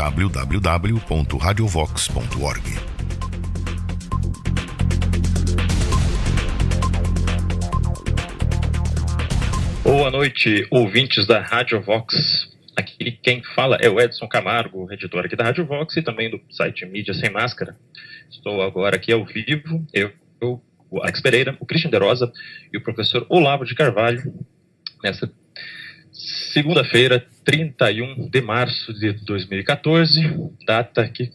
www.radiovox.org. Boa noite, ouvintes da Rádio Vox. Aqui quem fala é o Edson Camargo, editor aqui da Rádio Vox e também do site Mídia Sem Máscara. Estou agora aqui ao vivo, o Alex Pereira, o Christian De Rosa e o professor Olavo de Carvalho, nessa segunda-feira, 31 de março de 2014, data que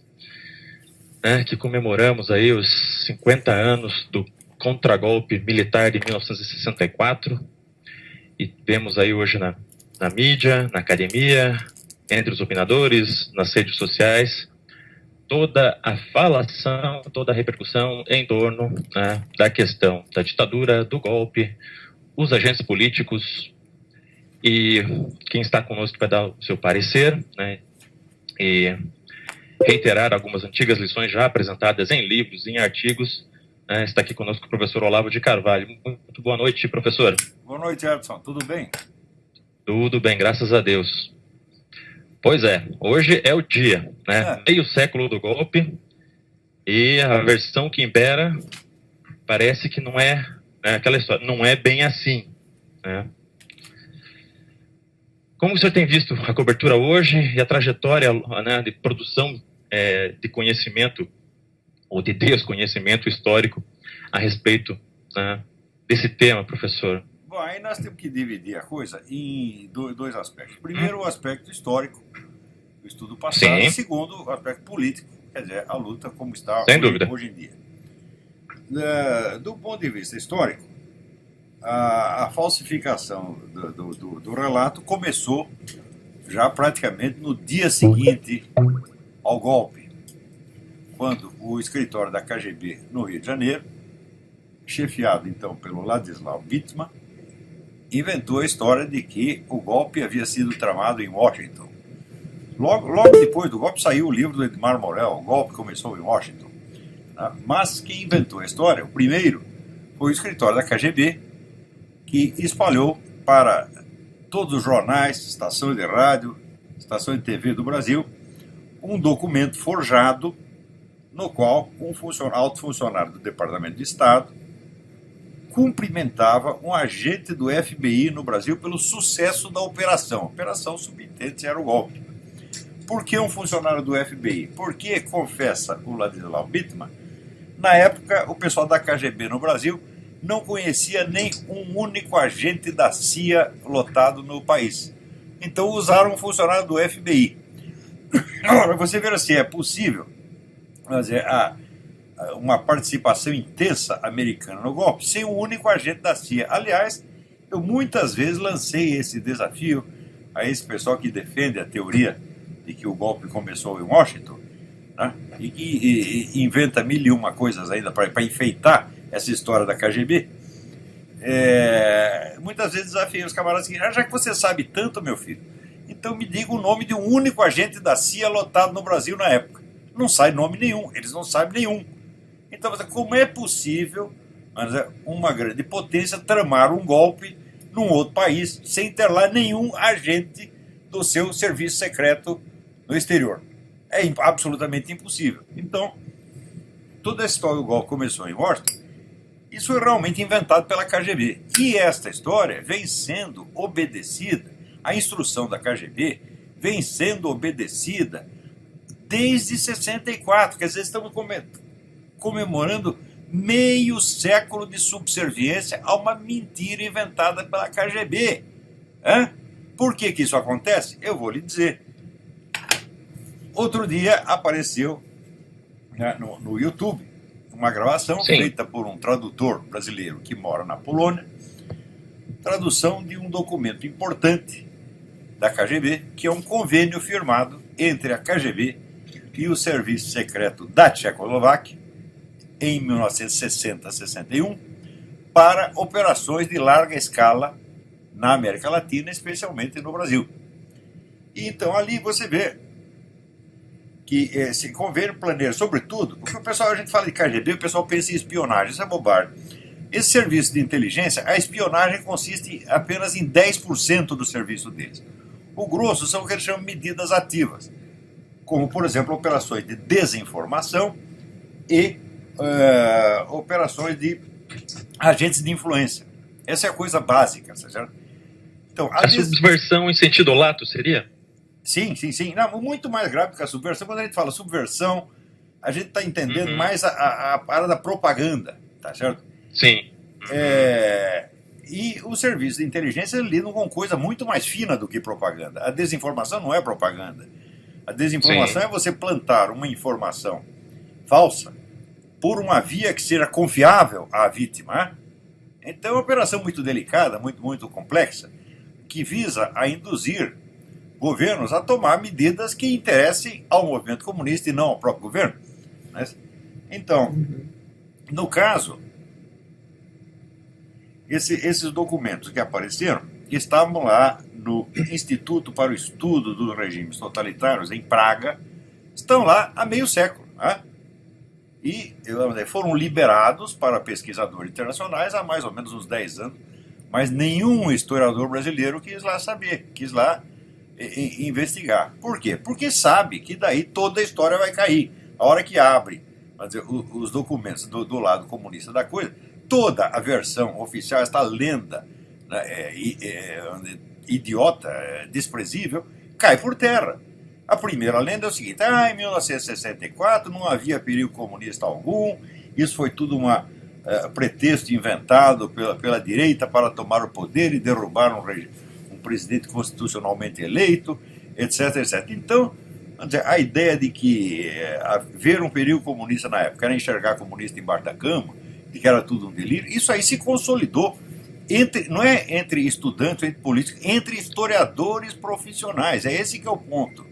comemoramos aí os 50 anos do contragolpe militar de 1964. E vemos aí hoje na mídia, na academia, entre os opinadores, nas redes sociais, toda a falação, toda a repercussão em torno da questão da ditadura, do golpe, os agentes políticos e quem está conosco vai dar o seu parecer, e reiterar algumas antigas lições já apresentadas em livros, em artigos. Está aqui conosco o professor Olavo de Carvalho. Muito boa noite, professor. Boa noite, Edson. Tudo bem? Tudo bem, graças a Deus. Pois é, hoje é o dia, meio século do golpe, e a versão que impera parece que não é, aquela história, não é bem assim. Como o senhor tem visto a cobertura hoje e a trajetória de produção de conhecimento ou de desconhecimento histórico a respeito desse tema, professor? Bom, aí nós temos que dividir a coisa em dois aspectos. Primeiro, o aspecto histórico, o estudo passado. Sim. E segundo, o aspecto político, quer dizer, a luta como está hoje em dia. Do ponto de vista histórico, a falsificação do relato começou já praticamente no dia seguinte ao golpe, quando o escritório da KGB no Rio de Janeiro, chefiado então pelo Ladislau Bittman, inventou a história de que o golpe havia sido tramado em Washington. Logo depois do golpe saiu o livro do Edmar Morel, O Golpe Começou em Washington. Mas quem inventou a história, o primeiro, foi o escritório da KGB, que espalhou para todos os jornais, estações de rádio, estações de TV do Brasil, um documento forjado no qual um alto funcionário do Departamento de Estado cumprimentava um agente do FBI no Brasil pelo sucesso da operação. A operação subentende era o golpe. Por que um funcionário do FBI? Porque, confessa o Ladislau Bittman, na época o pessoal da KGB no Brasil não conhecia nem um único agente da CIA lotado no país. Então usaram um funcionário do FBI. Agora, você vê se é possível uma participação intensa americana no golpe sem um único agente da CIA. Aliás, eu muitas vezes lancei esse desafio a esse pessoal que defende a teoria de que o golpe começou em Washington, e que inventa mil e uma coisas ainda para enfeitar essa história da KGB. Muitas vezes desafiei os camaradas seguintes: já que você sabe tanto, meu filho, então me diga o nome de um único agente da CIA lotado no Brasil na época. Não sai nome nenhum, eles não sabem nenhum. Então, como é possível uma grande potência tramar um golpe num outro país sem ter lá nenhum agente do seu serviço secreto no exterior? É absolutamente impossível. Então, toda essa história do golpe começou em Washington. Isso foi realmente inventado pela KGB. E esta história vem sendo obedecida, a instrução da KGB vem sendo obedecida desde 64. Quer dizer, estamos comemorando meio século de subserviência a uma mentira inventada pela KGB. Por que isso acontece? Eu vou lhe dizer. Outro dia apareceu no YouTube uma gravação feita por um tradutor brasileiro que mora na Polônia, tradução de um documento importante da KGB, que é um convênio firmado entre a KGB e o Serviço Secreto da Tchecoslováquia em 1960-61 para operações de larga escala na América Latina, especialmente no Brasil. E então ali você vê que esse convênio planeja, sobretudo, porque a gente fala de KGB, o pessoal pensa em espionagem, isso é bobagem. Esse serviço de inteligência, a espionagem consiste apenas em 10% do serviço deles. O grosso são o que eles chamam de medidas ativas. como, por exemplo, operações de desinformação e operações de agentes de influência. Essa é a coisa básica, certo? Então, a subversão em sentido lato seria? Sim. Não, muito mais grave que a subversão. Quando a gente fala subversão, a gente está entendendo mais a parada da propaganda, tá certo? Sim. E os serviços de inteligência lidam com coisa muito mais fina do que propaganda. A desinformação não é propaganda. A desinformação é você plantar uma informação falsa por uma via que seja confiável à vítima. Então é uma operação muito delicada, muito complexa, que visa a induzir governos a tomar medidas que interessem ao movimento comunista e não ao próprio governo. Então, no caso, esses documentos que apareceram estavam lá no Instituto para o Estudo dos Regimes Totalitários, em Praga, estão lá há meio século. E foram liberados para pesquisadores internacionais há mais ou menos uns 10 anos, mas nenhum historiador brasileiro quis lá saber, quis lá investigar. Por quê? Porque sabe que daí toda a história vai cair. A hora que abre os documentos do lado comunista da coisa, toda a versão oficial, esta lenda idiota, desprezível, cai por terra. A primeira lenda é o seguinte: em 1964 não havia perigo comunista algum, isso foi tudo um pretexto inventado pela direita para tomar o poder e derrubar um presidente constitucionalmente eleito, etc. Então, a ideia de que haver um perigo comunista na época era enxergar comunista embaixo da cama, de que era tudo um delírio, isso aí se consolidou, não é entre estudantes, entre políticos, entre historiadores profissionais. É esse que é o ponto.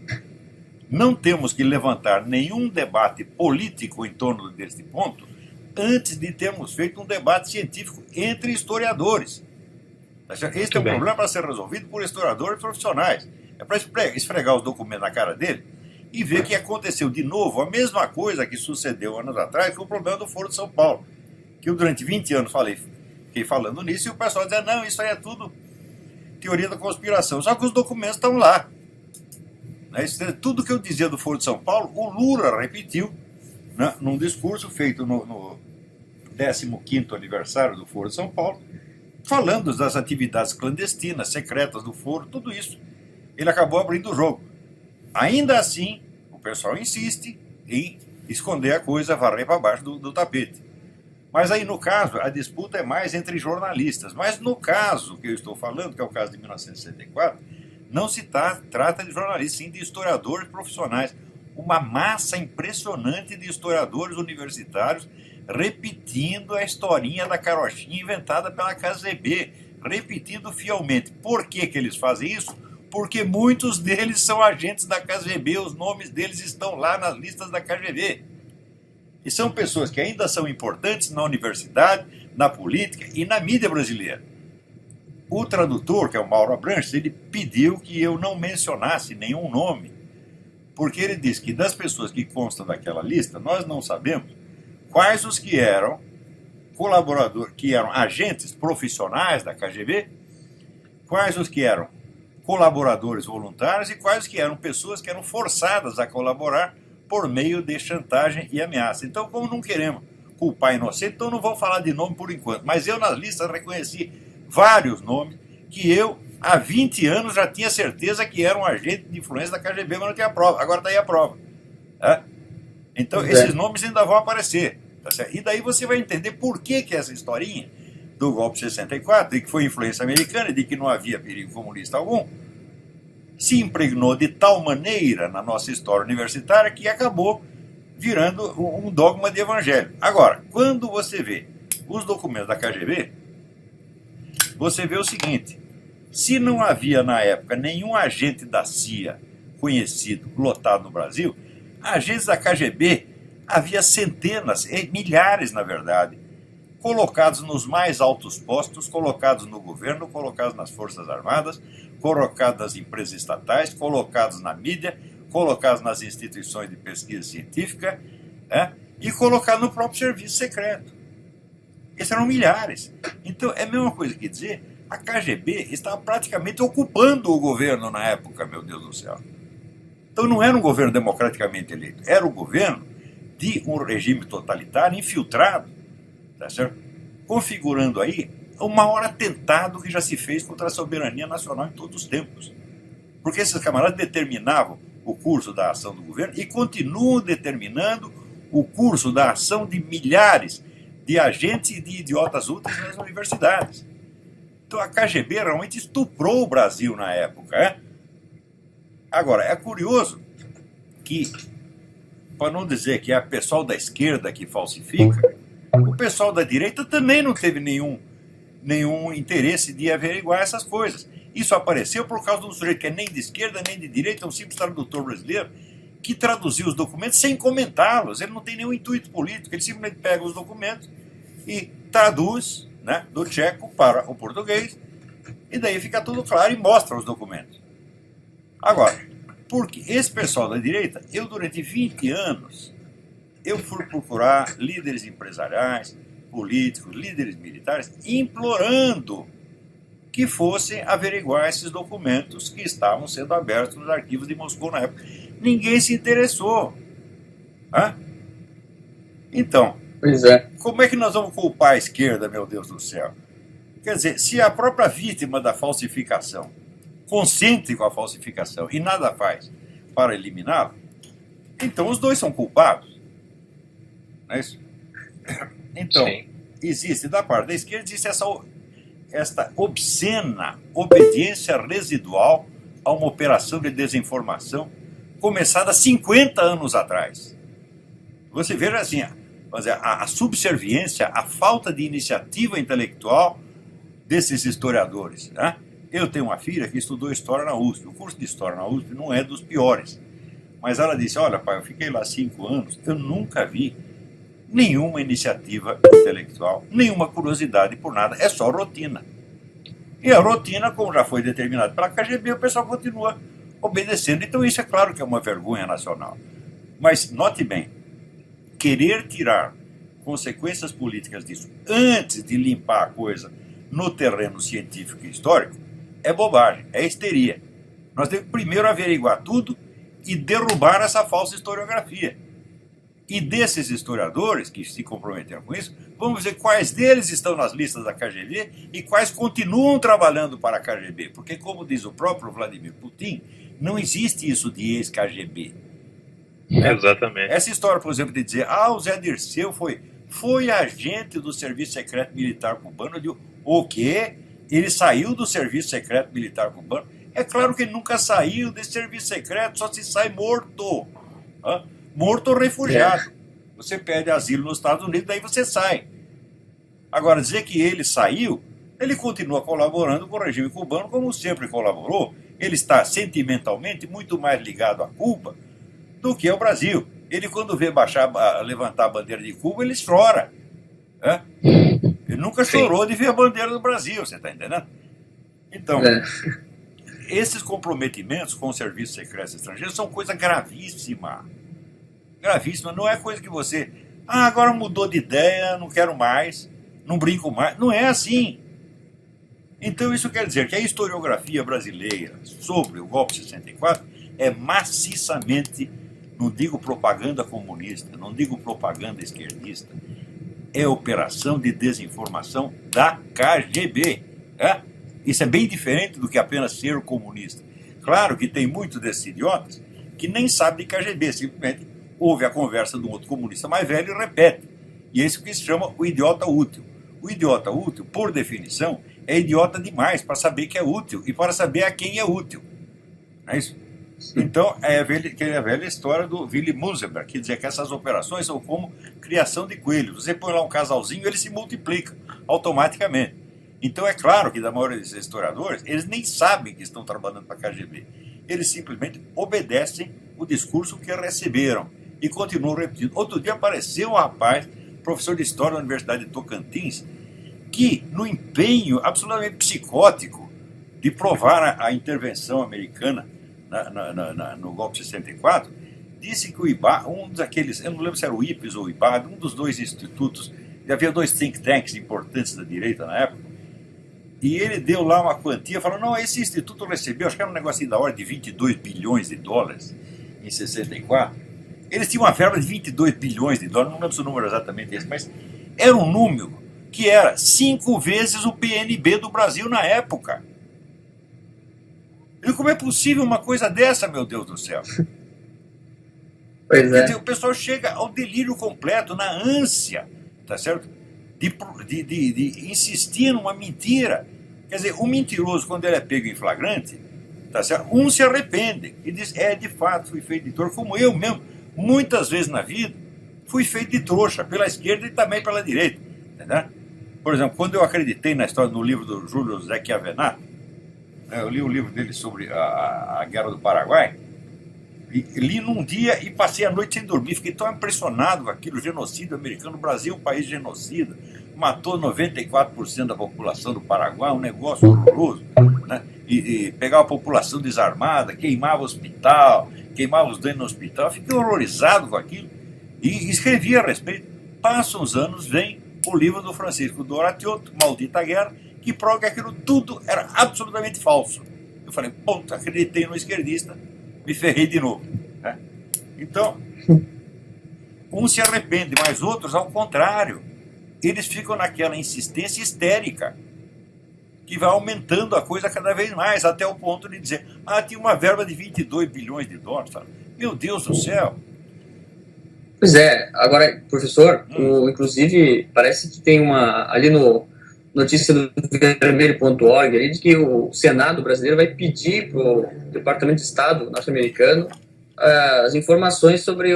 Não temos que levantar nenhum debate político em torno deste ponto antes de termos feito um debate científico entre historiadores. Este é um problema para ser resolvido por historiadores profissionais. É para esfregar os documentos na cara dele e ver que aconteceu de novo a mesma coisa que sucedeu anos atrás com o problema do Foro de São Paulo. Que eu durante 20 anos fiquei falando nisso e o pessoal dizia: não, isso aí é tudo teoria da conspiração. Só que os documentos estão lá. Tudo que eu dizia do Foro de São Paulo, o Lula repetiu num discurso feito no 15º aniversário do Foro de São Paulo, falando das atividades clandestinas, secretas do Foro, tudo isso. Ele acabou abrindo o jogo. Ainda assim, o pessoal insiste em esconder a coisa, varrer para baixo do tapete. Mas aí, no caso, a disputa é mais entre jornalistas. Mas no caso que eu estou falando, que é o caso de 1964, não se trata de jornalistas, sim de historiadores profissionais. Uma massa impressionante de historiadores universitários repetindo a historinha da carochinha inventada pela KGB, repetindo fielmente. Por que eles fazem isso? Porque muitos deles são agentes da KGB, os nomes deles estão lá nas listas da KGB. E são pessoas que ainda são importantes na universidade, na política e na mídia brasileira. O tradutor, que é o Mauro Abranches, ele pediu que eu não mencionasse nenhum nome, porque ele disse que das pessoas que constam daquela lista, nós não sabemos quais os que eram colaboradores, que eram agentes profissionais da KGB, quais os que eram colaboradores voluntários e quais os que eram pessoas que eram forçadas a colaborar por meio de chantagem e ameaça. Então, como não queremos culpar inocente, então não vou falar de nome por enquanto, mas eu nas listas reconheci vários nomes que eu, há 20 anos, já tinha certeza que eram agentes de influência da KGB, mas não tinha prova. Agora está aí a prova. Então, esses nomes ainda vão aparecer. Tá certo? E daí você vai entender por que essa historinha do golpe de 64, e que foi influência americana, de que não havia perigo comunista algum, se impregnou de tal maneira na nossa história universitária que acabou virando um dogma de evangelho. Agora, quando você vê os documentos da KGB, você vê o seguinte: se não havia na época nenhum agente da CIA conhecido, lotado no Brasil, agentes da KGB havia centenas, milhares na verdade, colocados nos mais altos postos, colocados no governo, colocados nas Forças Armadas, colocados nas empresas estatais, colocados na mídia, colocados nas instituições de pesquisa científica, e colocados no próprio serviço secreto. Esses eram milhares. Então, é a mesma coisa que dizer, a KGB estava praticamente ocupando o governo na época, meu Deus do céu. Então não era um governo democraticamente eleito, era o governo de um regime totalitário infiltrado, tá certo? Configurando aí o maior atentado que já se fez contra a soberania nacional em todos os tempos. Porque esses camaradas determinavam o curso da ação do governo e continuam determinando o curso da ação de milhares de agentes e de idiotas úteis nas universidades. Então a KGB realmente estuprou o Brasil na época. É? Agora, é curioso que, para não dizer que é o pessoal da esquerda que falsifica, o pessoal da direita também não teve nenhum interesse de averiguar essas coisas. Isso apareceu por causa de um sujeito que é nem de esquerda nem de direita, é um simples tradutor brasileiro, que traduziu os documentos sem comentá-los. Ele não tem nenhum intuito político, ele simplesmente pega os documentos e traduz, né, do tcheco para o português, e daí fica tudo claro e mostra os documentos. Agora, porque esse pessoal da direita, eu durante 20 anos, eu fui procurar líderes empresariais, políticos, líderes militares, implorando que fossem averiguar esses documentos que estavam sendo abertos nos arquivos de Moscou na época. Ninguém se interessou. Hã? Então, como é que nós vamos culpar a esquerda, meu Deus do céu? Quer dizer, se a própria vítima da falsificação consente com a falsificação e nada faz para eliminá-la, então os dois são culpados. Não é isso? Então, sim, existe da parte da esquerda, existe esta obscena obediência residual a uma operação de desinformação começada 50 anos atrás. Você veja assim, a subserviência, a falta de iniciativa intelectual desses historiadores. Né? Eu tenho uma filha que estudou História na USP. O curso de História na USP não é dos piores. Mas ela disse, olha pai, eu fiquei lá 5 anos, eu nunca vi nenhuma iniciativa intelectual, nenhuma curiosidade por nada, é só rotina. E a rotina, como já foi determinado pela KGB, o pessoal continua obedecendo. Então isso é claro que é uma vergonha nacional. Mas note bem, querer tirar consequências políticas disso antes de limpar a coisa no terreno científico e histórico é bobagem, é histeria. Nós temos que primeiro averiguar tudo e derrubar essa falsa historiografia. E desses historiadores que se comprometeram com isso, vamos ver quais deles estão nas listas da KGB e quais continuam trabalhando para a KGB. Porque, como diz o próprio Vladimir Putin, não existe isso de ex-KGB. Exatamente. Essa história, por exemplo, de dizer, o Zé Dirceu foi agente do Serviço Secreto Militar Cubano. Eu digo, o quê? Ele saiu do Serviço Secreto Militar Cubano? É claro que ele nunca saiu desse serviço secreto, só se sai morto. Morto ou refugiado. Você pede asilo nos Estados Unidos, daí você sai. Agora, dizer que ele saiu, ele continua colaborando com o regime cubano, como sempre colaborou. Ele está sentimentalmente muito mais ligado a Cuba do que ao Brasil. Ele, quando vê levantar a bandeira de Cuba, ele chora. Ele nunca chorou de ver a bandeira do Brasil, você está entendendo? Então, esses comprometimentos com os serviços secretos estrangeiros são coisa gravíssima. Gravíssima, não é coisa que você... agora mudou de ideia, não quero mais, não brinco mais. Não é assim. Então isso quer dizer que a historiografia brasileira sobre o golpe de 64 é maciçamente, não digo propaganda comunista, não digo propaganda esquerdista, é operação de desinformação da KGB. Isso é bem diferente do que apenas ser comunista. Claro que tem muitos desses idiotas que nem sabem de KGB, simplesmente ouve a conversa de um outro comunista mais velho e repete. E é isso que se chama o idiota útil. O idiota útil, por definição, é idiota demais para saber que é útil e para saber a quem é útil. Não é isso? Então, é a velha história do Willy Munzenberg, que dizia que essas operações são como criação de coelhos. Você põe lá um casalzinho, ele se multiplica automaticamente. Então, é claro que, da maioria desses historiadores, eles nem sabem que estão trabalhando para a KGB. Eles simplesmente obedecem o discurso que receberam e continuam repetindo. Outro dia apareceu um rapaz, professor de História da Universidade de Tocantins, que, no empenho absolutamente psicótico de provar a intervenção americana no golpe de 64, disse que o IBA, um daqueles, eu não lembro se era o IPES ou o IBA, um dos dois institutos, havia 2 think tanks importantes da direita na época, e ele deu lá uma quantia, falou, não, esse instituto recebeu, acho que era um negocinho da ordem de 22 bilhões de dólares, em 64, eles tinham uma verba de 22 bilhões de dólares, não lembro se o número exatamente esse, mas era um número que era 5 vezes o PNB do Brasil na época. E como é possível uma coisa dessa, meu Deus do céu? Pois Quer é. dizer, o pessoal chega ao delírio completo, na ânsia, tá certo? De insistir numa mentira. Quer dizer, o mentiroso, quando ele é pego em flagrante, tá certo? Um se arrepende e diz, de fato, fui feito de trouxa, como eu mesmo, muitas vezes na vida, fui feito de trouxa, pela esquerda e também pela direita. Entendeu? Por exemplo, quando eu acreditei na história no livro do Júlio José Chiavenato, eu li o livro dele sobre a Guerra do Paraguai, e li num dia e passei a noite sem dormir. Fiquei tão impressionado com aquilo, genocídio americano. O Brasil é um país genocida, matou 94% da população do Paraguai, um negócio horroroso, né? E pegava a população desarmada, queimava o hospital, queimava os danos no hospital. Fiquei horrorizado com aquilo e escrevi a respeito. Passam uns anos, vem o livro do Francisco Doratioto, Maldita Guerra, que prova que aquilo tudo era absolutamente falso. Eu falei, puta, acreditei no esquerdista, me ferrei de novo. Né? Então, um se arrepende, mas outros, ao contrário, eles ficam naquela insistência histérica, que vai aumentando a coisa cada vez mais, até o ponto de dizer, tinha uma verba de 22 bilhões de dólares. Meu Deus do céu! Pois é, agora, professor, inclusive, parece que tem ali no notícia do vermelho.org, ali, de que o Senado brasileiro vai pedir para o Departamento de Estado norte-americano as informações sobre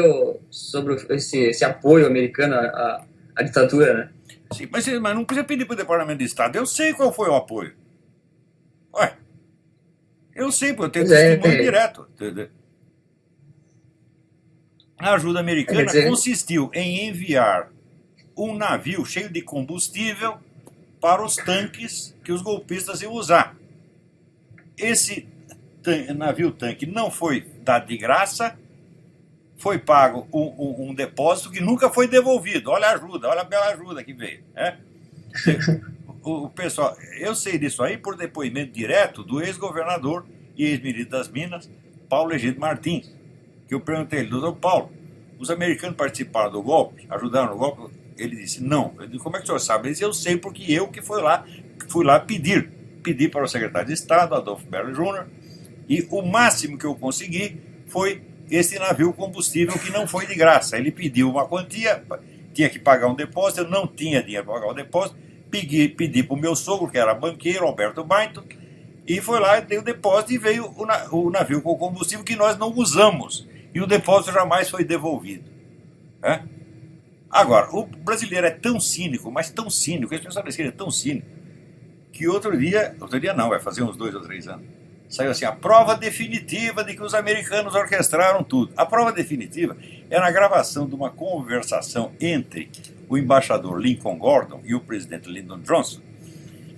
esse apoio americano à ditadura, né? Sim, mas não precisa pedir para o Departamento de Estado. Eu sei qual foi o apoio. Ué, eu sei, porque eu tenho testemunho direto. A ajuda americana consistiu em enviar um navio cheio de combustível para os tanques que os golpistas iam usar. Esse navio-tanque não foi dado de graça, foi pago um depósito que nunca foi devolvido. Olha a ajuda, olha a bela ajuda que veio. Né? O pessoal, eu sei disso aí por depoimento direto do ex-governador e ex-ministro das Minas, Paulo Egídio Martins, que eu perguntei a ele, doutor Paulo, os americanos participaram do golpe, ajudaram no golpe? Ele disse, não. Eu disse, como é que o senhor sabe? Ele disse, eu sei porque eu que fui lá pedir para o secretário de Estado, Adolfo Berle Jr., e o máximo que eu consegui foi esse navio combustível que não foi de graça. Ele pediu uma quantia, tinha que pagar um depósito, eu não tinha dinheiro para pagar o depósito, pedi para o meu sogro, que era banqueiro, Alberto Baito, e foi lá, dei o depósito e veio o navio com combustível que nós não usamos. E o depósito jamais foi devolvido. Né? Agora, o brasileiro é tão cínico, mas tão cínico, esse pessoal da esquerda é tão cínico, que outro dia não, vai fazer uns 2 ou 3 anos, saiu assim, a prova definitiva de que os americanos orquestraram tudo. A prova definitiva era a gravação de uma conversação entre o embaixador Lincoln Gordon e o presidente Lyndon Johnson,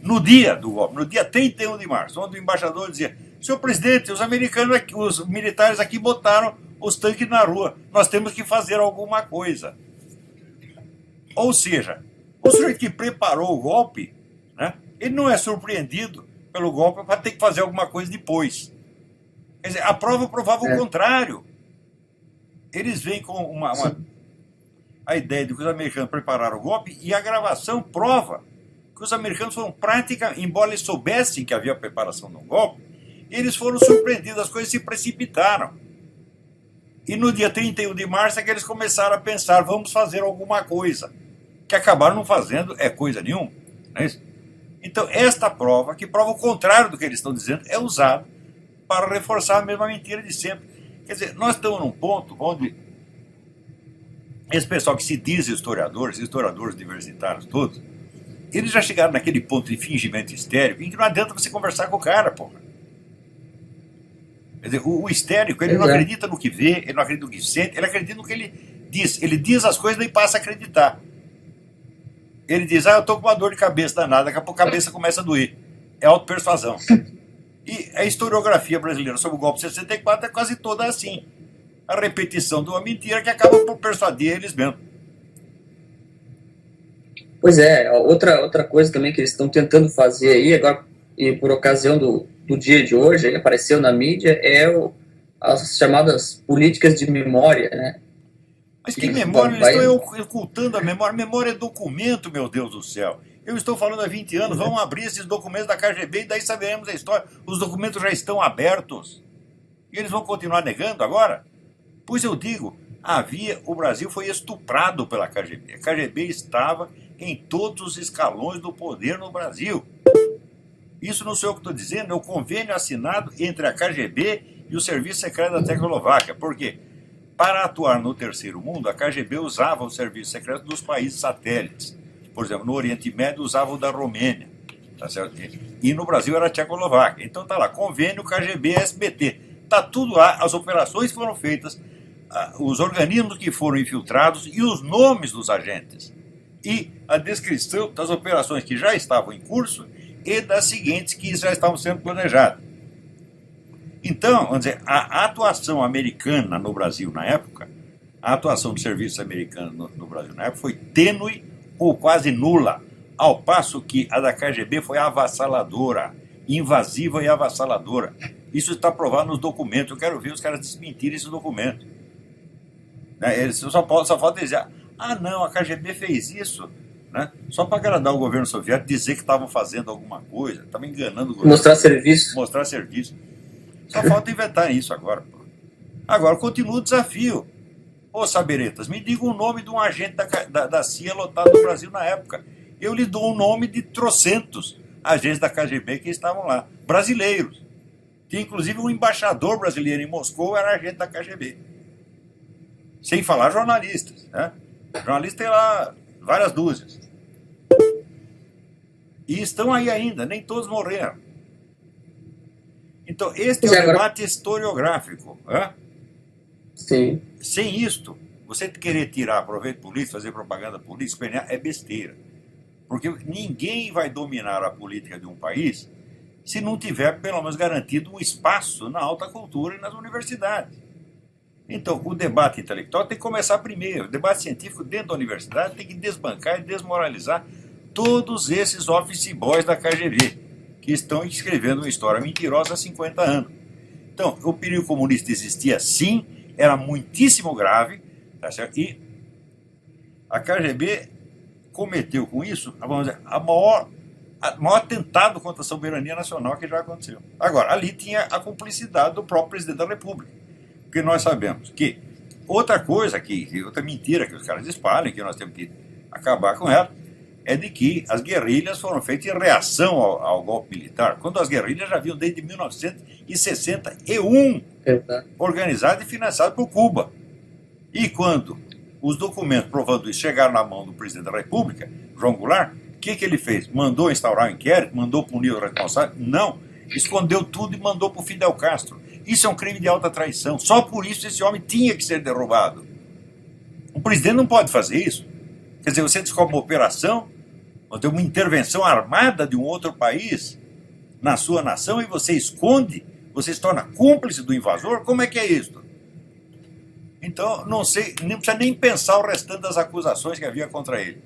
no dia do golpe, no dia 31 de março, onde o embaixador dizia, senhor presidente, os americanos aqui, os militares aqui botaram os tanques na rua, nós temos que fazer alguma coisa. Ou seja, o sujeito que preparou o golpe, né, ele não é surpreendido pelo golpe para ter que fazer alguma coisa depois. Quer dizer, a prova provava o contrário. Eles vêm com a ideia de que os americanos prepararam o golpe e a gravação prova que os americanos foram práticamente, embora eles soubessem que havia preparação de um golpe, eles foram surpreendidos, as coisas se precipitaram. E no dia 31 de março é que eles começaram a pensar, vamos fazer alguma coisa. Que acabaram não fazendo coisa nenhuma. Não é isso? Então, esta prova, que prova o contrário do que eles estão dizendo, é usada para reforçar a mesma mentira de sempre. Quer dizer, nós estamos num ponto onde esse pessoal que se diz historiadores universitários todos, eles já chegaram naquele ponto de fingimento histérico em que não adianta você conversar com o cara, porra. Quer dizer, o histérico, ele não acredita no que vê, ele não acredita no que sente, ele acredita no que ele diz. Ele diz as coisas e passa a acreditar. Ele diz, eu estou com uma dor de cabeça danada, daqui a pouco a cabeça começa a doer. É autopersuasão. E a historiografia brasileira sobre o golpe de 64 é quase toda assim. A repetição de uma mentira que acaba por persuadir eles mesmos. Pois é, outra coisa também que eles estão tentando fazer aí, agora, e por ocasião do dia de hoje, aí apareceu na mídia, é as chamadas políticas de memória, né? Mas que memória? Eles estão ocultando a memória. Memória é documento, meu Deus do céu. Eu estou falando há 20 anos, vamos abrir esses documentos da KGB e daí saberemos a história. Os documentos já estão abertos. E eles vão continuar negando agora? Pois eu digo, o Brasil foi estuprado pela KGB. A KGB estava em todos os escalões do poder no Brasil. Isso não sou eu que estou dizendo, é o convênio assinado entre a KGB e o Serviço Secreto da Tchecoslováquia. Por quê? Para atuar no Terceiro Mundo, a KGB usava o serviço secreto dos países satélites. Por exemplo, no Oriente Médio usava o da Romênia. Tá certo? E no Brasil era a Tchecoslováquia. Então está lá, convênio KGB-SBT. Está tudo lá, as operações que foram feitas, os organismos que foram infiltrados e os nomes dos agentes. E a descrição das operações que já estavam em curso e das seguintes que já estavam sendo planejadas. Então, vamos dizer, a atuação americana no Brasil na época, a atuação do serviço americano no Brasil na época foi tênue ou quase nula, ao passo que a da KGB foi avassaladora, invasiva e avassaladora. Isso está provado nos documentos. Eu quero ver os caras desmentirem esse documento. Eles só falta dizer, não, a KGB fez isso, né? Só para agradar o governo soviético, dizer que estavam fazendo alguma coisa, estavam enganando o governo. Mostrar serviço. Mostrar serviço. Só falta inventar isso agora. Agora continua o desafio. Ô Saberetas, me diga o nome de um agente da CIA lotado no Brasil na época. Eu lhe dou o nome de trocentos agentes da KGB que estavam lá, brasileiros. Tinha inclusive um embaixador brasileiro em Moscou, era agente da KGB. Sem falar jornalistas, né? Jornalistas tem lá várias dúzias. E estão aí ainda, nem todos morreram. Então, este é o debate historiográfico. Né? Sim. Sem isto, você querer tirar proveito político, fazer propaganda política, é besteira. Porque ninguém vai dominar a política de um país se não tiver, pelo menos, garantido um espaço na alta cultura e nas universidades. Então, o debate intelectual tem que começar primeiro. O debate científico dentro da universidade tem que desbancar e desmoralizar todos esses office boys da KGB, que estão escrevendo uma história mentirosa há 50 anos. Então, o perigo comunista existia sim, era muitíssimo grave, tá certo? E a KGB cometeu com isso, vamos dizer, o maior atentado contra a soberania nacional que já aconteceu. Agora, ali tinha a cumplicidade do próprio presidente da República, porque nós sabemos que outra mentira que os caras espalham, que nós temos que acabar com ela, é de que as guerrilhas foram feitas em reação ao golpe militar, quando as guerrilhas já haviam desde 1961 organizadas e financiadas por Cuba. E quando os documentos provando isso chegaram na mão do presidente da República, João Goulart, o que ele fez? Mandou instaurar um inquérito? Mandou punir o responsável? Não. Escondeu tudo e mandou para o Fidel Castro. Isso é um crime de alta traição. Só por isso esse homem tinha que ser derrubado. O presidente não pode fazer isso. Quer dizer, você descobre uma operação, uma intervenção armada de um outro país na sua nação e você esconde, você se torna cúmplice do invasor? Como é que é isso? Então, não sei, não precisa nem pensar o restante das acusações que havia contra ele.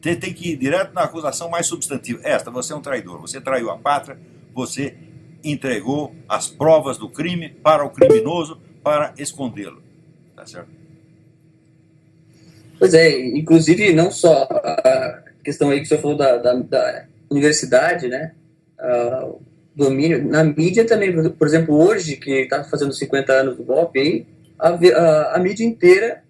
Você tem que ir direto na acusação mais substantiva. Você é um traidor, você traiu a pátria, você entregou as provas do crime para o criminoso para escondê-lo. Tá certo? Pois é, inclusive não só a questão aí que o senhor falou da universidade, né? Domínio, na mídia também, por exemplo, hoje, que está fazendo 50 anos do golpe, aí, a mídia inteira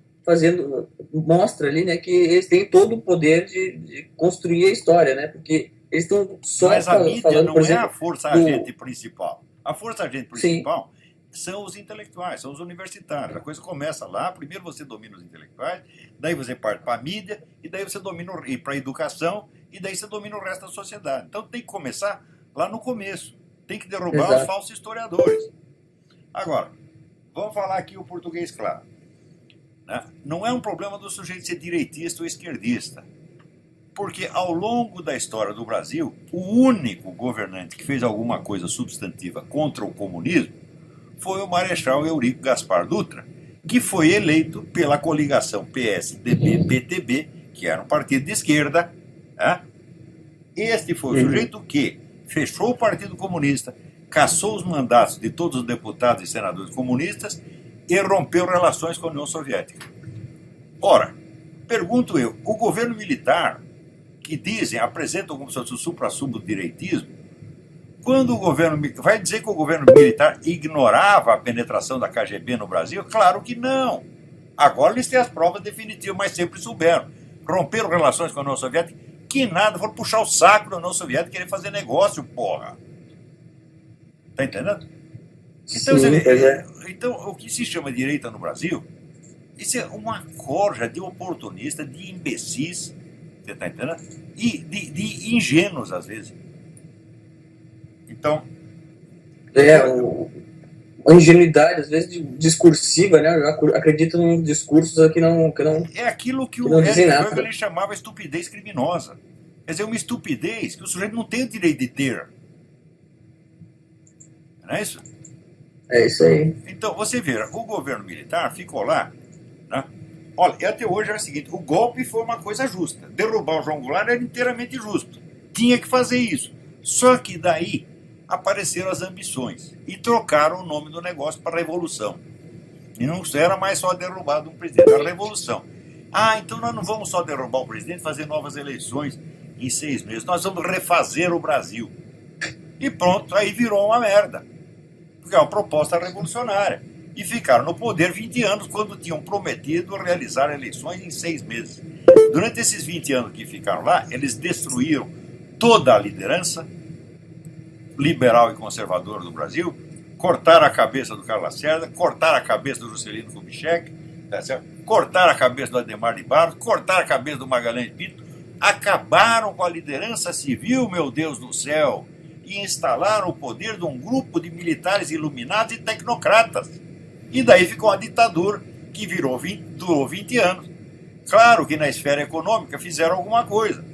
mostra ali, né, que eles têm todo o poder de construir a história, né? Porque eles estão só Mas a mídia falando, não por exemplo, é a força-agente principal. A força-agente principal são os intelectuais, são os universitários. A coisa começa lá, primeiro você domina os intelectuais, daí você parte para a mídia, e daí você domina para a educação, e daí você domina o resto da sociedade. Então tem que começar lá no começo. Tem que derrubar os falsos historiadores. Agora, vamos falar aqui o português claro. Né? Não é um problema do sujeito ser direitista ou esquerdista. Porque ao longo da história do Brasil, o único governante que fez alguma coisa substantiva contra o comunismo foi o Marechal Eurico Gaspar Dutra, que foi eleito pela coligação PSDB-PTB, que era um partido de esquerda. Né? Este foi o sujeito que fechou o Partido Comunista, cassou os mandatos de todos os deputados e senadores comunistas e rompeu relações com a União Soviética. Ora, pergunto eu, o governo militar, que dizem, apresentam como se fosse o supra-sumo do direitismo, quando o governo vai dizer que o governo militar ignorava a penetração da KGB no Brasil? Claro que não. Agora eles têm as provas definitivas, mas sempre souberam. Romperam relações com a União Soviética, que nada, foram puxar o saco da União Soviética e querer fazer negócio, porra. Tá entendendo? Então, então, o que se chama direita no Brasil, isso é uma corja de oportunista, de imbecis, você tá entendendo? E de ingênuos, às vezes. Então... a ingenuidade, às vezes, discursiva, né? Eu acredito em discursos que não é aquilo que o Eric Voegelin chamava estupidez criminosa. Quer dizer, uma estupidez que o sujeito não tem o direito de ter. Não é isso? É isso aí. Então, você vê, o governo militar ficou lá, né? Olha, até hoje era o seguinte, o golpe foi uma coisa justa. Derrubar o João Goulart era inteiramente justo. Tinha que fazer isso. Só que daí apareceram as ambições e trocaram o nome do negócio para Revolução. E não era mais só derrubar um presidente, era Revolução. Ah, então nós não vamos só derrubar o presidente, fazer novas eleições em 6 meses. Nós vamos refazer o Brasil. E pronto, aí virou uma merda. Porque é uma proposta revolucionária. E ficaram no poder 20 anos, quando tinham prometido realizar eleições em 6 meses. Durante esses 20 anos que ficaram lá, eles destruíram toda a liderança liberal e conservadora do Brasil, cortaram a cabeça do Carlos Lacerda, cortaram a cabeça do Juscelino Kubitschek, tá certo? Cortaram a cabeça do Adhemar de Barros, cortaram a cabeça do Magalhães Pinto, acabaram com a liderança civil, meu Deus do céu, e instalaram o poder de um grupo de militares iluminados e tecnocratas. E daí ficou uma ditadura que durou 20 anos. Claro que na esfera econômica fizeram alguma coisa.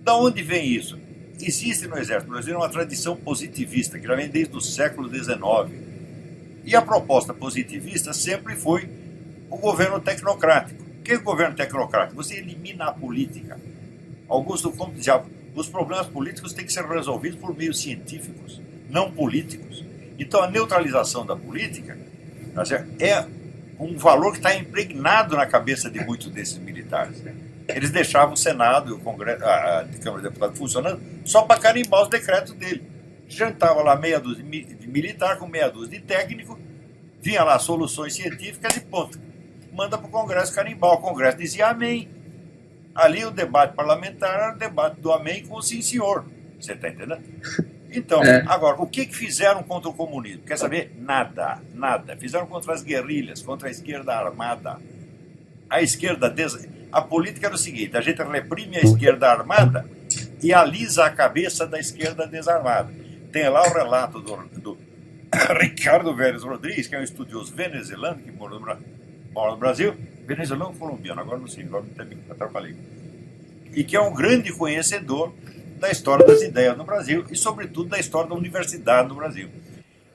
Da onde vem isso? Existe no Exército Brasileiro uma tradição positivista, que já vem desde o século XIX. E a proposta positivista sempre foi o governo tecnocrático. O que é o governo tecnocrático? Você elimina a política. Augusto Comte dizia, os problemas políticos têm que ser resolvidos por meios científicos, não políticos. Então a neutralização da política é um valor que está impregnado na cabeça de muitos desses militares. Eles deixavam o Senado e o Congresso, a Câmara de Deputados funcionando só para carimbar os decretos dele. Jantava lá meia dúzia de militar com meia dúzia de técnico, vinha lá soluções científicas e ponto. Manda para o Congresso carimbar. O Congresso dizia amém. Ali o debate parlamentar era o debate do amém com o sim senhor. Você está entendendo? Então, agora, o que fizeram contra o comunismo? Quer saber? Nada, nada. Fizeram contra as guerrilhas, contra a esquerda armada. A política era o seguinte, a gente reprime a esquerda armada e alisa a cabeça da esquerda desarmada. Tem lá o relato do Ricardo Vélez Rodrigues, que é um estudioso venezuelano que mora no Brasil, venezuelano ou colombiano, agora não sei, agora me atrapalhei. E que é um grande conhecedor da história das ideias no Brasil e, sobretudo, da história da universidade no Brasil.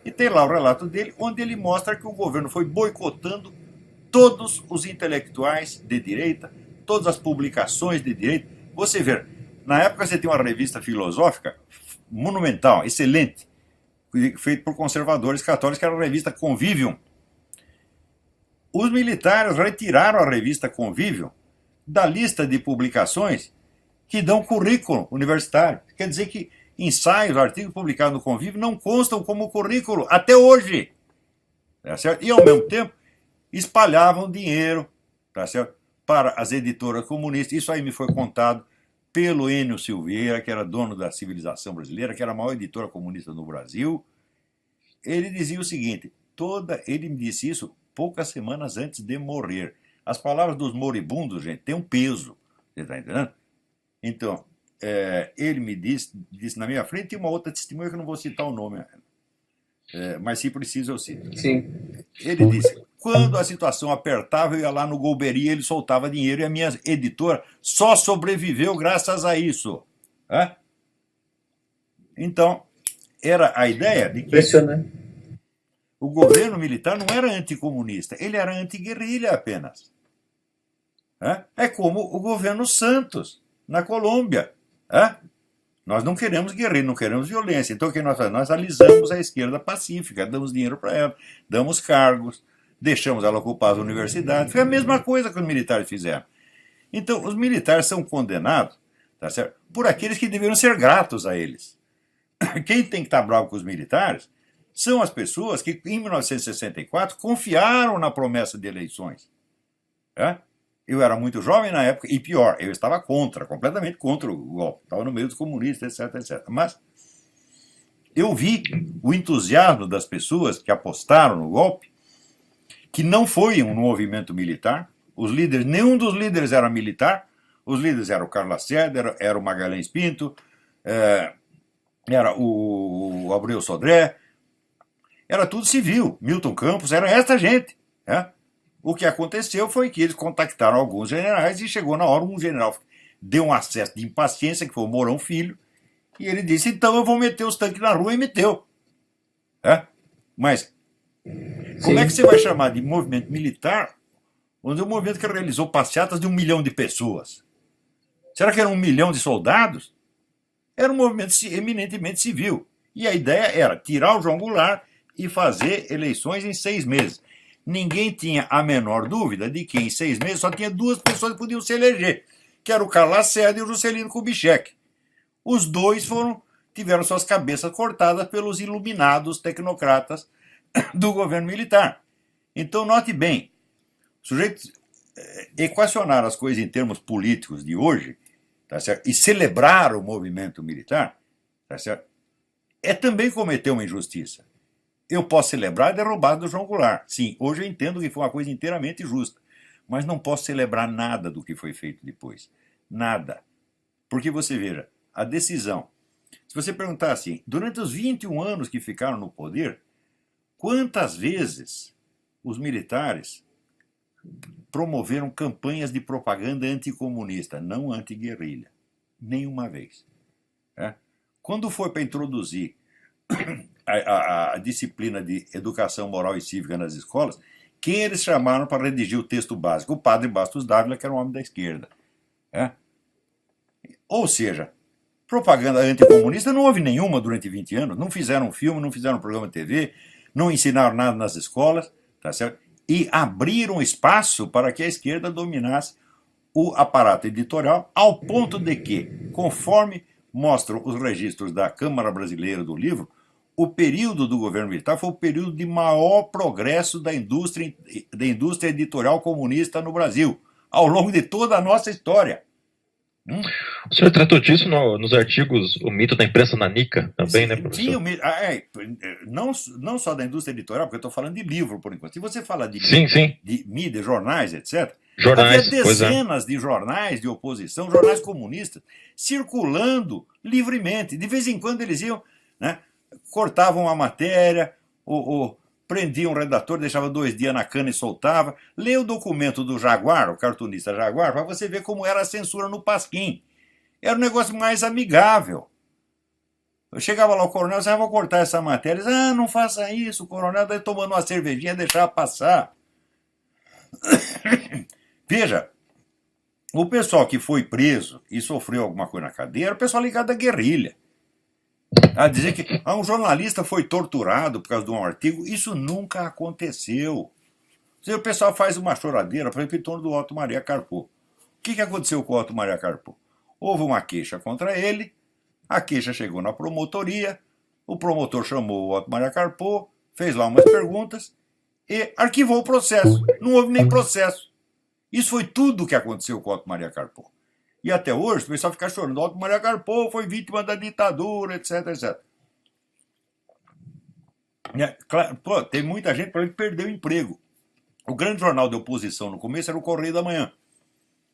E tem lá o relato dele, onde ele mostra que o governo foi boicotando todos os intelectuais de direita, todas as publicações de direita. Você vê, na época você tinha uma revista filosófica monumental, excelente, feita por conservadores católicos, que era a revista Convivium. Os militares retiraram a revista Convivium da lista de publicações que dão currículo universitário. Quer dizer que ensaios, artigos publicados no Convívio não constam como currículo até hoje. Tá certo? E, ao mesmo tempo, espalhavam dinheiro, tá certo, para as editoras comunistas. Isso aí me foi contado pelo Enio Silveira, que era dono da Civilização Brasileira, que era a maior editora comunista no Brasil. Ele dizia o seguinte, ele me disse isso poucas semanas antes de morrer. As palavras dos moribundos, gente, têm um peso. Você está entendendo? Então, ele me disse na minha frente, e uma outra testemunha que eu não vou citar o nome, mas se preciso eu cito. Sim. Ele disse, quando a situação apertava, eu ia lá no Golbery, ele soltava dinheiro, e a minha editora só sobreviveu graças a isso. Então, era a ideia de que o governo militar não era anticomunista, ele era antiguerrilha apenas. É como o governo Santos, na Colômbia. Nós não queremos guerrilha, não queremos violência. Então o que nós fazemos? Nós alisamos a esquerda pacífica, damos dinheiro para ela, damos cargos, deixamos ela ocupar as universidades. Foi a mesma coisa que os militares fizeram. Então os militares são condenados, tá certo? Por aqueles que deveriam ser gratos a eles. Quem tem que estar bravo com os militares são as pessoas que, em 1964, confiaram na promessa de eleições. É? Eu era muito jovem na época, e pior, eu estava completamente contra o golpe. Estava no meio dos comunistas, etc, etc. Mas eu vi o entusiasmo das pessoas que apostaram no golpe, que não foi um movimento militar. Os líderes, nenhum dos líderes era militar. Os líderes eram o Carlos Lacerda, era o Magalhães Pinto, era o Abreu Sodré, era tudo civil. Milton Campos, era essa gente. O que aconteceu foi que eles contactaram alguns generais e chegou na hora um general deu um acesso de impaciência, que foi o Mourão Filho, e ele disse, então eu vou meter os tanques na rua, e meteu. Mas como é que você vai chamar de movimento militar onde é um movimento que realizou passeatas de 1 milhão de pessoas? Será que era 1 milhão de soldados? Era um movimento eminentemente civil. E a ideia era tirar o João Goulart e fazer eleições em 6 meses. Ninguém tinha a menor dúvida de que em 6 meses só tinha 2 pessoas que podiam se eleger, que era o Carlos Lacerda e o Juscelino Kubitschek. Os dois tiveram suas cabeças cortadas pelos iluminados tecnocratas do governo militar. Então, note bem, sujeitos equacionar as coisas em termos políticos de hoje, tá certo? E celebrar o movimento militar, tá certo? É também cometer uma injustiça. Eu posso celebrar a derrubada do João Goulart. Sim, hoje eu entendo que foi uma coisa inteiramente justa. Mas não posso celebrar nada do que foi feito depois. Nada. Porque você veja, a decisão. Se você perguntar assim, durante os 21 anos que ficaram no poder, quantas vezes os militares promoveram campanhas de propaganda anticomunista, não antiguerrilha? Nenhuma vez. Quando foi para introduzir a disciplina de educação moral e cívica nas escolas, quem eles chamaram para redigir o texto básico? O padre Bastos Dávila, que era um homem da esquerda. Ou seja, propaganda anticomunista não houve nenhuma durante 20 anos, não fizeram filme, não fizeram programa de TV, não ensinaram nada nas escolas, tá certo? E abriram espaço para que a esquerda dominasse o aparato editorial, ao ponto de que, conforme mostram os registros da Câmara Brasileira do Livro, o período do governo militar foi o período de maior progresso da indústria editorial comunista no Brasil, ao longo de toda a nossa história. O senhor tratou disso nos artigos O Mito da Imprensa Nanica também, né, professor? Sim, não só da indústria editorial, porque eu estou falando de livro, por enquanto. Se você fala de mídia, jornais, etc., havia dezenas de jornais de oposição, jornais comunistas, circulando livremente. De vez em quando eles iam, cortavam uma matéria, ou prendiam um redator, deixava 2 dias na cana e soltava. Lê o documento do Jaguar, o cartunista Jaguar, para você ver como era a censura no Pasquim. Era um negócio mais amigável. Eu chegava lá, o coronel disse, vou cortar essa matéria. Ele disse, não faça isso, o coronel está tomando uma cervejinha, deixava passar. Veja, o pessoal que foi preso e sofreu alguma coisa na cadeia era o pessoal ligado à guerrilha. A dizer que um jornalista foi torturado por causa de um artigo, isso nunca aconteceu. O pessoal faz uma choradeira, por exemplo, em torno do Otto Maria Carpo. O que aconteceu com o Otto Maria Carpo? Houve uma queixa contra ele, a queixa chegou na promotoria, o promotor chamou o Otto Maria Carpo, fez lá umas perguntas e arquivou o processo. Não houve nem processo. Isso foi tudo o que aconteceu com o Otto Maria Carpo. E até hoje o pessoal fica chorando. Otto Maria Carpo foi vítima da ditadura, etc, etc. Claro, tem muita gente que perdeu o emprego. O grande jornal de oposição no começo era o Correio da Manhã.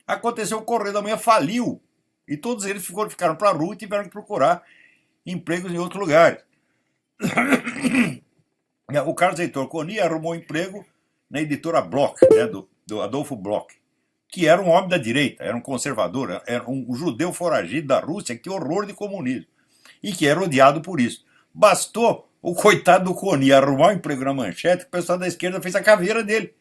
Aconteceu, o Correio da Manhã faliu. E todos eles ficaram para a rua e tiveram que procurar empregos em outros lugares. O Carlos Heitor Coni arrumou emprego na editora Bloch, do Adolfo Bloch, que era um homem da direita, era um conservador, era um judeu foragido da Rússia, que horror de comunismo, e que era odiado por isso. Bastou o coitado do Coni arrumar um emprego na Manchete, que o pessoal da esquerda fez a caveira dele.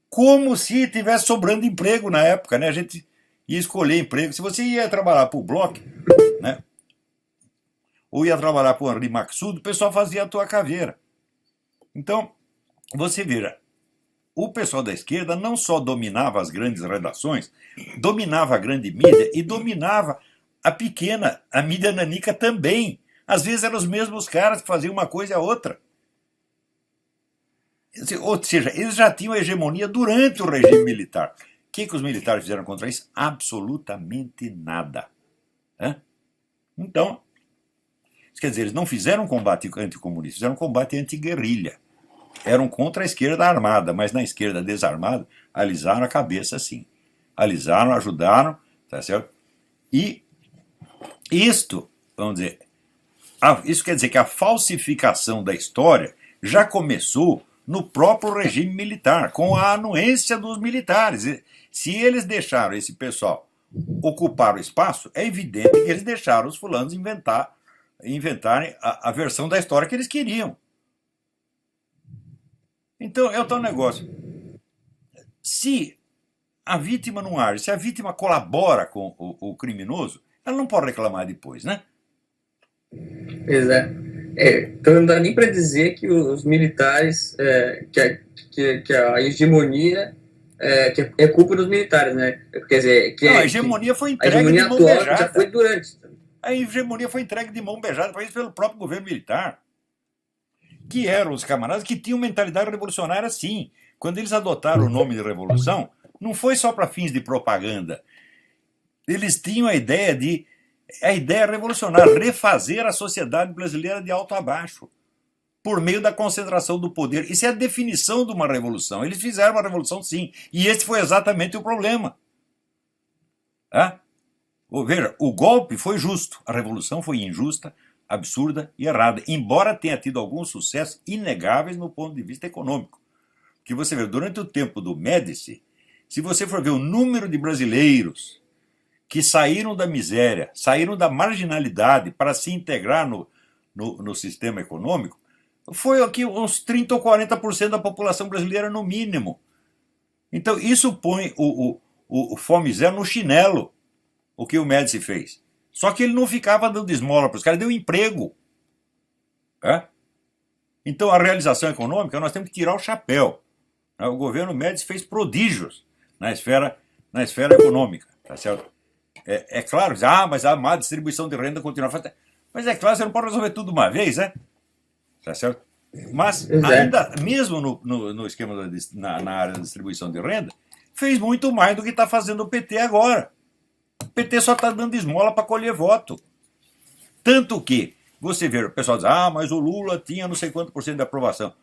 Como se tivesse sobrando emprego na época, A gente ia escolher emprego. Se você ia trabalhar para o Bloch, ou ia trabalhar para o Henri Maxud, o pessoal fazia a tua caveira. Então, você veja, o pessoal da esquerda não só dominava as grandes redações, dominava a grande mídia e dominava a pequena, a mídia nanica também. Às vezes eram os mesmos caras que faziam uma coisa e a outra. Ou seja, eles já tinham hegemonia durante o regime militar. O que os militares fizeram contra isso? Absolutamente nada. Então, quer dizer, eles não fizeram um combate anticomunista, fizeram um combate anti-guerrilha. Eram contra a esquerda armada, mas na esquerda desarmada, alisaram a cabeça sim. Alisaram, ajudaram, tá certo? E isto, vamos dizer, isso quer dizer que a falsificação da história já começou no próprio regime militar, com a anuência dos militares. Se eles deixaram esse pessoal ocupar o espaço, é evidente que eles deixaram os fulanos inventarem a versão da história que eles queriam. Então, é o tal negócio. Se a vítima não age, se a vítima colabora com o criminoso, ela não pode reclamar depois, né? Pois é. Então não dá nem para dizer que os militares, que a hegemonia que é culpa dos militares, né? Quer dizer, não, a hegemonia foi entregue de mão beijada. Já foi durante. A hegemonia foi entregue de mão beijada para isso pelo próprio governo militar, que eram os camaradas que tinham mentalidade revolucionária sim. Quando eles adotaram o nome de revolução, não foi só para fins de propaganda. Eles tinham a ideia revolucionária, refazer a sociedade brasileira de alto a baixo, por meio da concentração do poder. Isso é a definição de uma revolução. Eles fizeram uma revolução sim, e esse foi exatamente o problema. Veja, o golpe foi justo, a revolução foi injusta, absurda e errada, embora tenha tido alguns sucessos inegáveis no ponto de vista econômico. Que você vê, durante o tempo do Médici, se você for ver o número de brasileiros que saíram da miséria, saíram da marginalidade para se integrar no sistema econômico, foi aqui uns 30% ou 40% da população brasileira no mínimo. Então isso põe o Fome Zero no chinelo, o que o Médici fez. Só que ele não ficava dando esmola para os caras, deu emprego. Então a realização econômica, nós temos que tirar o chapéu. O governo Médici fez prodígios na esfera econômica, tá certo? É claro, mas a má distribuição de renda continua fazendo. Mas é claro, você não pode resolver tudo de uma vez, né? Tá certo? Mas ainda, mesmo no esquema na área da distribuição de renda, fez muito mais do que está fazendo o PT agora. O PT só está dando esmola para colher voto. Tanto que, você vê, o pessoal diz, mas o Lula tinha não sei quanto por cento de aprovação.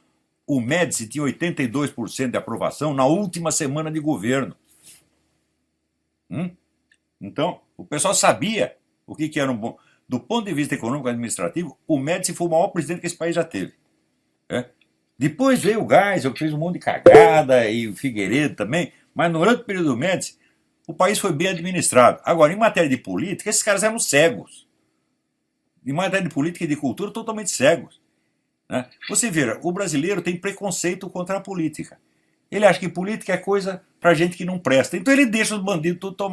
O Médici tinha 82% de aprovação na última semana de governo. Então, o pessoal sabia o que era um bom. Do ponto de vista econômico e administrativo, o Médici foi o maior presidente que esse país já teve. Depois veio o Geisel, que fez um monte de cagada, e o Figueiredo também, mas durante o período do Médici, o país foi bem administrado. Agora, em matéria de política, esses caras eram cegos. Em matéria de política e de cultura, totalmente cegos. Você vê, o brasileiro tem preconceito contra a política. Ele acha que política é coisa pra gente que não presta. Então ele deixa os bandidos tudo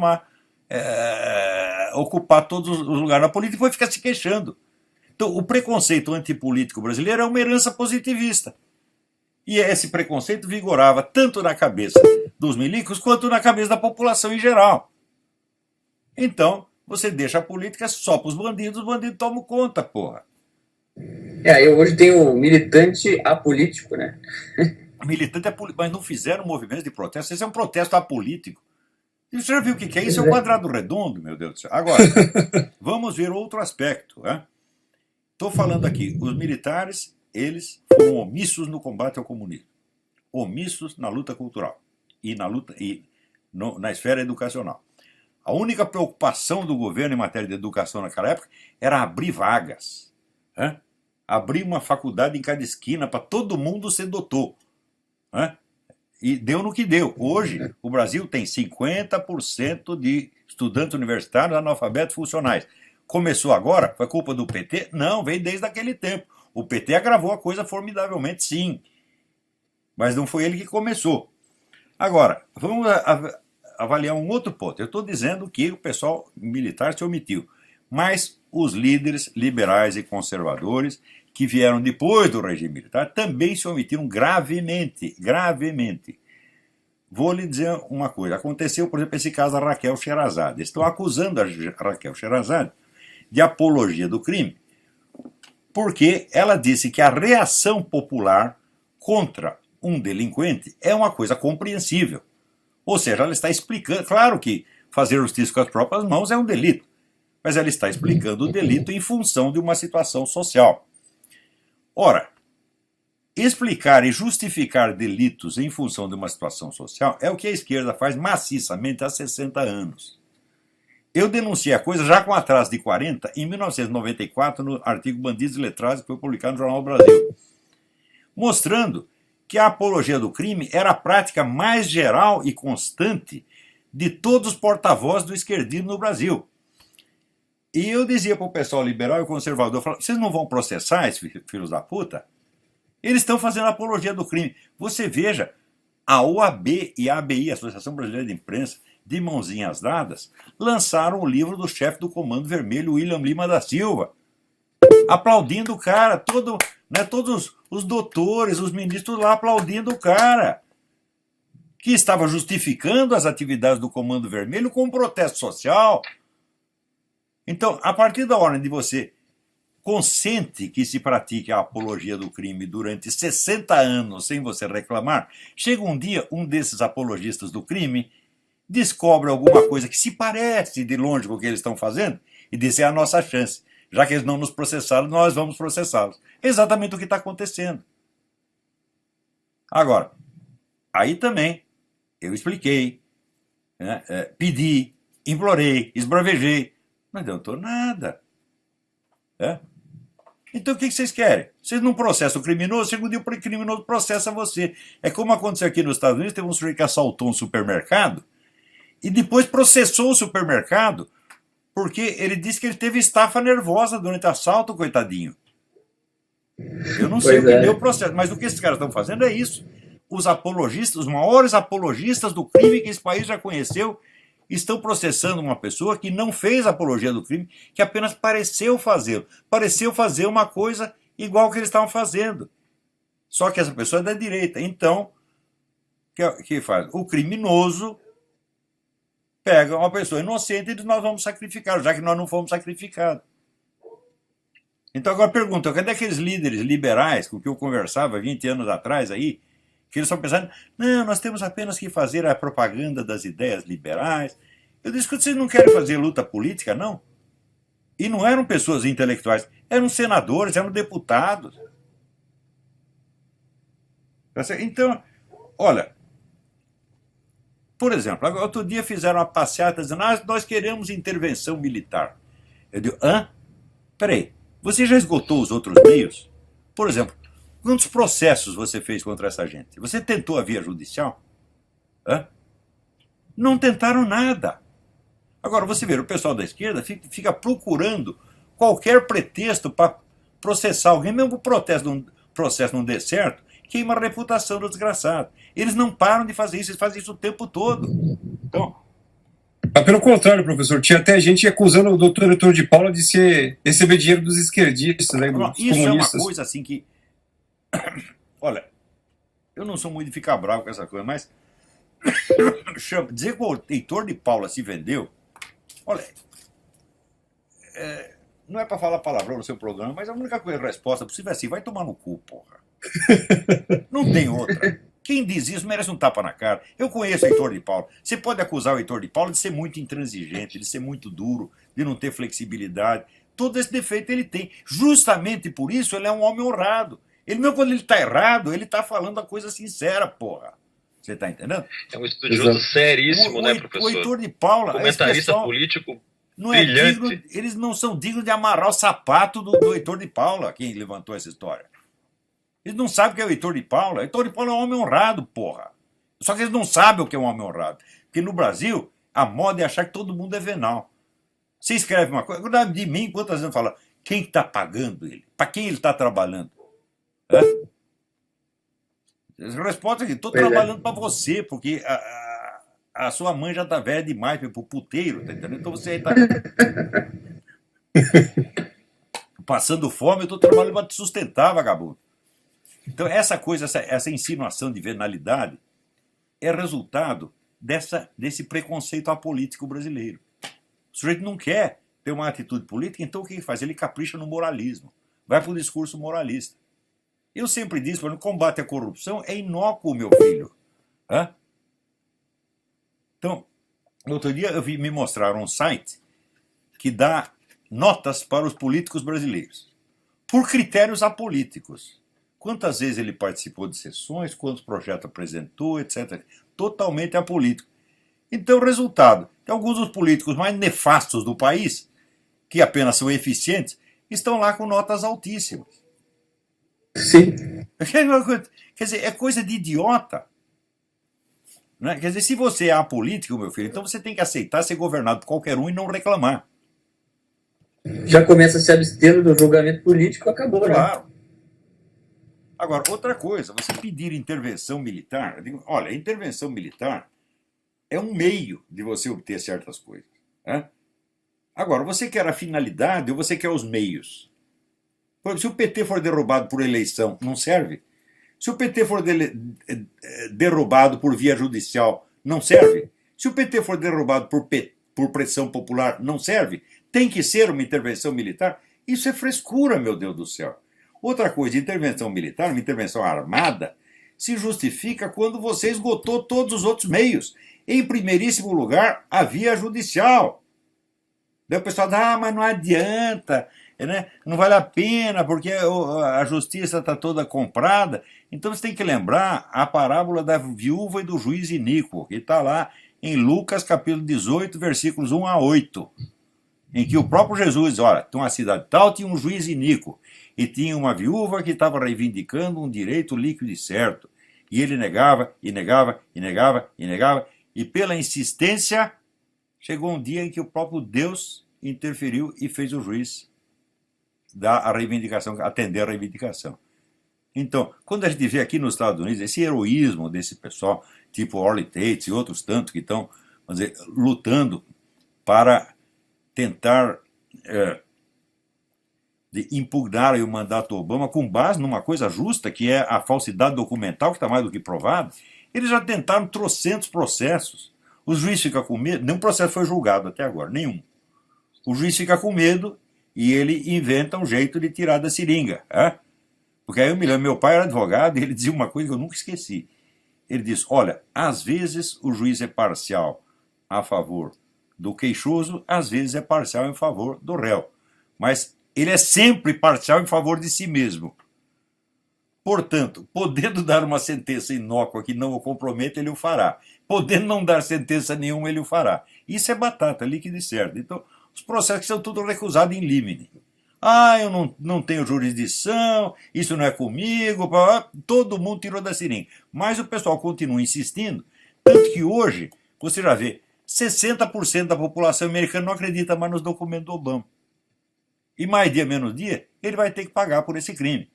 ocupar todos os lugares na política e depois fica se queixando. Então o preconceito antipolítico brasileiro é uma herança positivista. E esse preconceito vigorava tanto na cabeça dos milicos quanto na cabeça da população em geral. Então, você deixa a política só para os bandidos tomam conta, porra. Eu hoje tenho militante apolítico, né? Militante apolítico, mas não fizeram movimentos de protesto. Esse é um protesto apolítico. E você já viu o que é isso? É um quadrado redondo, meu Deus do céu. Agora, vamos ver outro aspecto. Estou falando aqui, os militares, eles foram omissos no combate ao comunismo, omissos na luta cultural e na esfera educacional. A única preocupação do governo em matéria de educação naquela época era abrir vagas, abrir uma faculdade em cada esquina para todo mundo ser doutor. E deu no que deu. Hoje, o Brasil tem 50% de estudantes universitários analfabetos funcionais. Começou agora? Foi culpa do PT? Não, veio desde aquele tempo. O PT agravou a coisa formidavelmente, sim. Mas não foi ele que começou. Agora, vamos avaliar um outro ponto. Eu estou dizendo que o pessoal militar se omitiu. Mas os líderes liberais e conservadores que vieram depois do regime militar também se omitiram gravemente, gravemente. Vou lhe dizer uma coisa. Aconteceu, por exemplo, esse caso da Raquel Sherazade. Estão acusando a Raquel Sherazade de apologia do crime, porque ela disse que a reação popular contra um delinquente é uma coisa compreensível. Ou seja, ela está explicando, claro que fazer justiça com as próprias mãos é um delito, mas ela está explicando o delito em função de uma situação social. Ora, explicar e justificar delitos em função de uma situação social é o que a esquerda faz maciçamente há 60 anos. Eu denunciei a coisa já com atraso de 40, em 1994, no artigo Bandidos e Letrados, que foi publicado no Jornal do Brasil, mostrando que a apologia do crime era a prática mais geral e constante de todos os porta-vozes do esquerdismo no Brasil. E eu dizia para o pessoal liberal e conservador, vocês não vão processar esses filhos da puta? Eles estão fazendo apologia do crime. Você veja, a OAB e a ABI, a Associação Brasileira de Imprensa, de mãozinhas dadas, lançaram o livro do chefe do Comando Vermelho, William Lima da Silva, aplaudindo o cara, todos os doutores, os ministros lá aplaudindo o cara, que estava justificando as atividades do Comando Vermelho com um protesto social. Então, a partir da hora de você consente que se pratique a apologia do crime durante 60 anos sem você reclamar, chega um dia um desses apologistas do crime descobre alguma coisa que se parece de longe com o que eles estão fazendo e diz, é a nossa chance. Já que eles não nos processaram, nós vamos processá-los. É exatamente o que está acontecendo. Agora, aí também eu expliquei, né, pedi, implorei, esbravejei, não adiantou nada. Então o que vocês querem? Vocês não processam o criminoso, segundo dia o criminoso processa você. É como aconteceu aqui nos Estados Unidos, teve um sujeito que assaltou um supermercado e depois processou o supermercado porque ele disse que ele teve estafa nervosa durante o assalto, coitadinho. Eu não sei o que deu o processo, mas o que esses caras estão fazendo é isso. Os apologistas, os maiores apologistas do crime que esse país já conheceu, estão processando uma pessoa que não fez apologia do crime, que apenas pareceu fazê-lo. Pareceu fazer uma coisa igual ao que eles estavam fazendo. Só que essa pessoa é da direita. Então, o que faz? O criminoso pega uma pessoa inocente e diz, nós vamos sacrificar, já que nós não fomos sacrificados. Então agora pergunta, cadê aqueles líderes liberais com que eu conversava 20 anos atrás aí, que eles estão pensando, não, nós temos apenas que fazer a propaganda das ideias liberais. Eu disse que vocês não querem fazer luta política, não? E não eram pessoas intelectuais, eram senadores, eram deputados. Então, olha, por exemplo, outro dia fizeram uma passeata dizendo, nós queremos intervenção militar. Eu digo, peraí, você já esgotou os outros meios? Por exemplo, quantos processos você fez contra essa gente? Você tentou a via judicial? Não tentaram nada. Agora, você vê, o pessoal da esquerda fica procurando qualquer pretexto para processar alguém, mesmo que o processo não dê certo, queima a reputação do desgraçado. Eles não param de fazer isso, eles fazem isso o tempo todo. Então, pelo contrário, professor, tinha até gente acusando o doutor Heitor de Paula de receber dinheiro dos esquerdistas, né, dos isso comunistas. É uma coisa assim que... Olha, eu não sou muito de ficar bravo com essa coisa, mas dizer que o Heitor de Paula se vendeu, olha, não é para falar palavrão no seu programa, mas a única resposta possível é assim, vai tomar no cu, porra. Não tem outra. Quem diz isso merece um tapa na cara. Eu conheço o Heitor de Paula. Você pode acusar o Heitor de Paula de ser muito intransigente, de ser muito duro, de não ter flexibilidade. Todo esse defeito ele tem. Justamente por isso ele é um homem honrado. Ele mesmo quando ele está errado, ele está falando a coisa sincera, porra. Você está entendendo? É um estudioso seríssimo, né, professor? O Heitor de Paula, comentarista político não brilhante. Digno, eles não são dignos de amarrar o sapato do Heitor de Paula, quem levantou essa história. Eles não sabem o que é o Heitor de Paula. O Heitor de Paula é um homem honrado, porra. Só que eles não sabem o que é um homem honrado. Porque no Brasil, a moda é achar que todo mundo é venal. Você escreve uma coisa, agora de mim, quantas vezes fala, quem está pagando ele? Para quem ele está trabalhando? A resposta é que estou trabalhando para você, porque a sua mãe já está velha demais para ir pro puteiro, tá entendendo? Então você está... Passando fome, eu estou trabalhando para te sustentar, vagabundo. Então, essa coisa, essa insinuação de venalidade é resultado desse preconceito apolítico brasileiro. O sujeito não quer ter uma atitude política, então o que ele faz? Ele capricha no moralismo. Vai para o discurso moralista. Eu sempre disse, no combate à corrupção é inócuo, meu filho. Hã? Então, outro dia me mostraram um site que dá notas para os políticos brasileiros, por critérios apolíticos. Quantas vezes ele participou de sessões, quantos projetos apresentou, etc. Totalmente apolítico. Então, o resultado, que alguns dos políticos mais nefastos do país, que apenas são eficientes, estão lá com notas altíssimas. Sim. Quer dizer, é coisa de idiota. Né? Quer dizer, se você é apolítico, meu filho, então você tem que aceitar ser governado por qualquer um e não reclamar. Já começa a se abster do julgamento político, acabou, claro. Né? Agora, outra coisa, você pedir intervenção militar, eu digo, olha, a intervenção militar é um meio de você obter certas coisas. Né? Agora, você quer a finalidade ou você quer os meios? Por exemplo, se o PT for derrubado por eleição, não serve? Se o PT for derrubado por via judicial, não serve? Se o PT for derrubado por pressão popular, não serve? Tem que ser uma intervenção militar? Isso é frescura, meu Deus do céu. Outra coisa, intervenção militar, uma intervenção armada, se justifica quando você esgotou todos os outros meios. Em primeiríssimo lugar, a via judicial. Daí o pessoal diz, mas não adianta, né? Não vale a pena, porque a justiça está toda comprada. Então você tem que lembrar a parábola da viúva e do juiz iníquo, que está lá em Lucas capítulo 18, versículos 1 a 8. Em que o próprio Jesus diz, olha, tem uma cidade tal, tinha um juiz iníquo, e tinha uma viúva que estava reivindicando um direito líquido e certo. E ele negava, e negava, e negava, e negava, e pela insistência, chegou um dia em que o próprio Deus interferiu e fez o juiz dar a reivindicação, atender a reivindicação. Então, quando a gente vê aqui nos Estados Unidos esse heroísmo desse pessoal, tipo Orly Tate e outros tantos que estão, vamos dizer, lutando para tentar de impugnar o mandato Obama com base numa coisa justa, que é a falsidade documental, que está mais do que provado, eles já tentaram trocentos processos. O juiz fica com medo, nenhum processo foi julgado até agora, nenhum. O juiz fica com medo e ele inventa um jeito de tirar da seringa. Porque aí eu me lembro, meu pai era advogado e ele dizia uma coisa que eu nunca esqueci. Ele disse, olha, às vezes o juiz é parcial a favor do queixoso, às vezes é parcial em favor do réu. Mas ele é sempre parcial em favor de si mesmo. Portanto, podendo dar uma sentença inócua que não o comprometa, ele o fará. Podendo não dar sentença nenhuma, ele o fará. Isso é batata, líquido e certo. Então, os processos são tudo recusados em limine. Eu não tenho jurisdição, isso não é comigo, todo mundo tirou da seringa. Mas o pessoal continua insistindo, tanto que hoje, você já vê, 60% da população americana não acredita mais nos documentos do Obama. E mais dia, menos dia, ele vai ter que pagar por esse crime.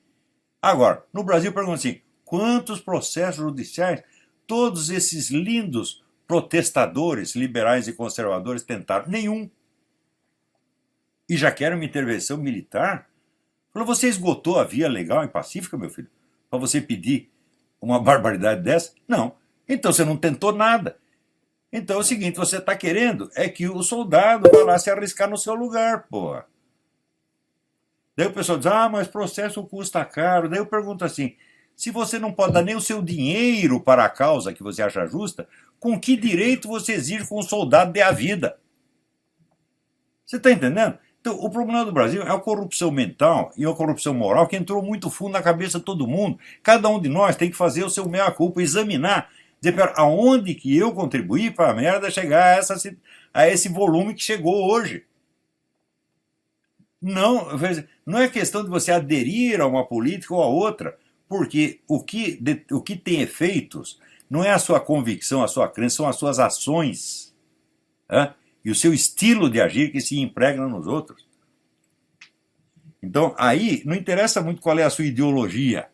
Agora, no Brasil, pergunta assim, quantos processos judiciais todos esses lindos protestadores, liberais e conservadores tentaram? Nenhum. E já querem uma intervenção militar? Falou, você esgotou a via legal e pacífica, meu filho? Para você pedir uma barbaridade dessa? Não. Então você não tentou nada. Então é o seguinte, você está querendo é que o soldado vá lá se arriscar no seu lugar, porra. Daí o pessoal diz, mas processo custa caro. Daí eu pergunto assim, se você não pode dar nem o seu dinheiro para a causa que você acha justa, com que direito você exige que um soldado dê a vida? Você está entendendo? Então, o problema do Brasil é a corrupção mental e a corrupção moral que entrou muito fundo na cabeça de todo mundo. Cada um de nós tem que fazer o seu meia-culpa, examinar, dizer, pera, aonde que eu contribuí para a merda chegar a esse volume que chegou hoje. Não é questão de você aderir a uma política ou a outra, porque o que tem efeitos não é a sua convicção, a sua crença, são as suas ações. E o seu estilo de agir que se impregna nos outros. Então, aí, não interessa muito qual é a sua ideologia.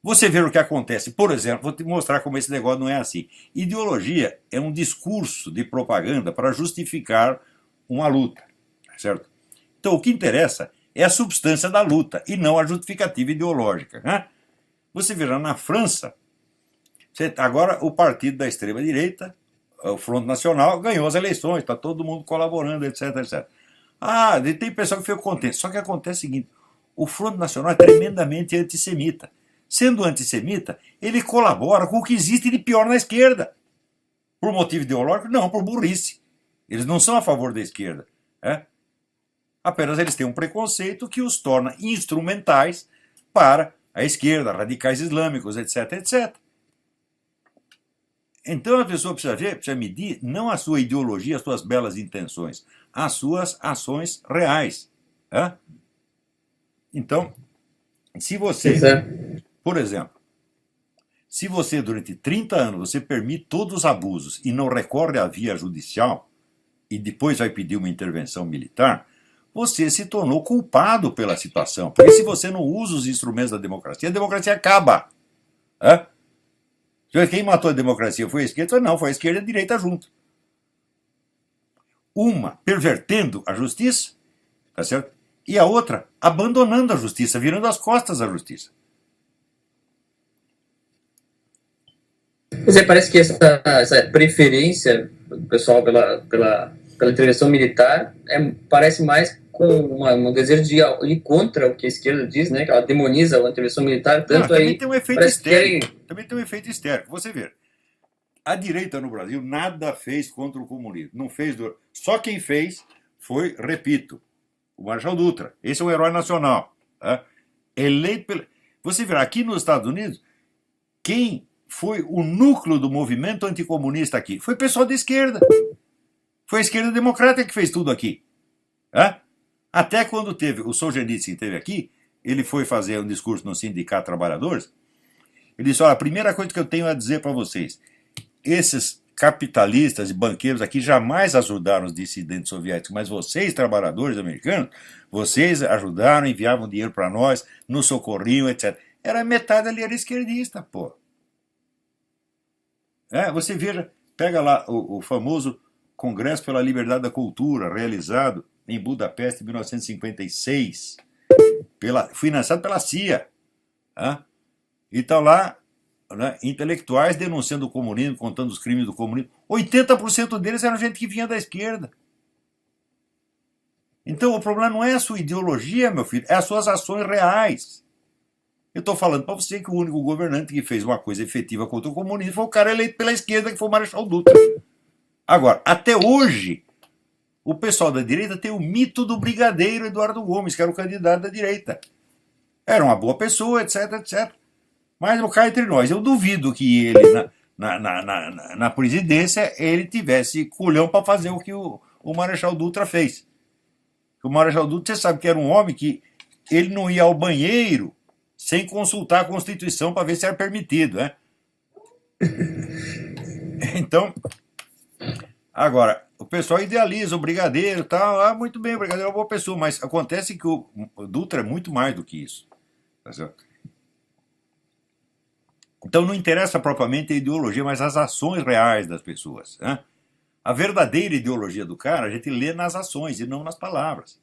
Você vê o que acontece. Por exemplo, vou te mostrar como esse negócio não é assim. Ideologia é um discurso de propaganda para justificar uma luta, certo? Então, o que interessa é a substância da luta e não a justificativa ideológica. Né? Você veja, na França, agora o partido da extrema-direita, o Front Nacional, ganhou as eleições, está todo mundo colaborando, etc, etc. Ah, tem pessoal que ficou contente. Só que acontece o seguinte, o Front Nacional é tremendamente antissemita. Sendo antissemita, ele colabora com o que existe de pior na esquerda. Por motivo ideológico? Não, por burrice. Eles não são a favor da esquerda. Apenas eles têm um preconceito que os torna instrumentais para a esquerda, radicais islâmicos, etc, etc. Então a pessoa precisa medir não a sua ideologia, as suas belas intenções, as suas ações reais. Então, se você, por exemplo, se você durante 30 anos você permite todos os abusos e não recorre à via judicial e depois vai pedir uma intervenção militar, você se tornou culpado pela situação. Porque se você não usa os instrumentos da democracia, a democracia acaba. Quem matou a democracia foi a esquerda? Não, foi a esquerda e a direita junto. Uma pervertendo a justiça, tá certo? E a outra abandonando a justiça, virando as costas à justiça. Pois é, parece que essa preferência do pessoal pela intervenção militar parece mais com um desejo de ir contra o que a esquerda diz, né? Que ela demoniza a intervenção militar, tanto também aí... Tem um efeito histérico. Também tem um efeito histérico. Você vê, a direita no Brasil nada fez contra o comunismo. Não fez. Só quem fez foi, repito, o Marechal Dutra. Esse é um herói nacional. Eleito pelo... Você vê, aqui nos Estados Unidos, quem foi o núcleo do movimento anticomunista aqui? Foi o pessoal da esquerda. Foi a esquerda democrática que fez tudo aqui. Até quando teve o Solzhenitsyn esteve aqui, ele foi fazer um discurso no Sindicato de Trabalhadores, ele disse, olha, a primeira coisa que eu tenho a dizer para vocês, esses capitalistas e banqueiros aqui jamais ajudaram os dissidentes soviéticos, mas vocês, trabalhadores americanos, vocês ajudaram, enviavam dinheiro para nós, nos socorriam, etc. Era metade ali, era esquerdista, pô. Você veja, pega lá o famoso Congresso pela Liberdade da Cultura, realizado em Budapeste em 1956, financiado pela CIA. E estão lá, né, intelectuais denunciando o comunismo, contando os crimes do comunismo. 80% deles eram gente que vinha da esquerda. Então o problema não é a sua ideologia, meu filho, é as suas ações reais. Eu estou falando para você que o único governante que fez uma coisa efetiva contra o comunismo foi o cara eleito pela esquerda, que foi o Marechal Dutra. Agora, até hoje, o pessoal da direita tem o mito do brigadeiro Eduardo Gomes, que era o candidato da direita. Era uma boa pessoa, etc, etc. Mas, no caso entre nós, eu duvido que ele, na presidência, ele tivesse culhão para fazer o que o Marechal Dutra fez. O Marechal Dutra, você sabe que era um homem que ele não ia ao banheiro sem consultar a Constituição para ver se era permitido, né? Então, agora, o pessoal idealiza o brigadeiro e tal, muito bem, o brigadeiro é uma boa pessoa, mas acontece que o Dutra é muito mais do que isso. Tá certo? Então não interessa propriamente a ideologia, mas as ações reais das pessoas. Né? A verdadeira ideologia do cara a gente lê nas ações e não nas palavras.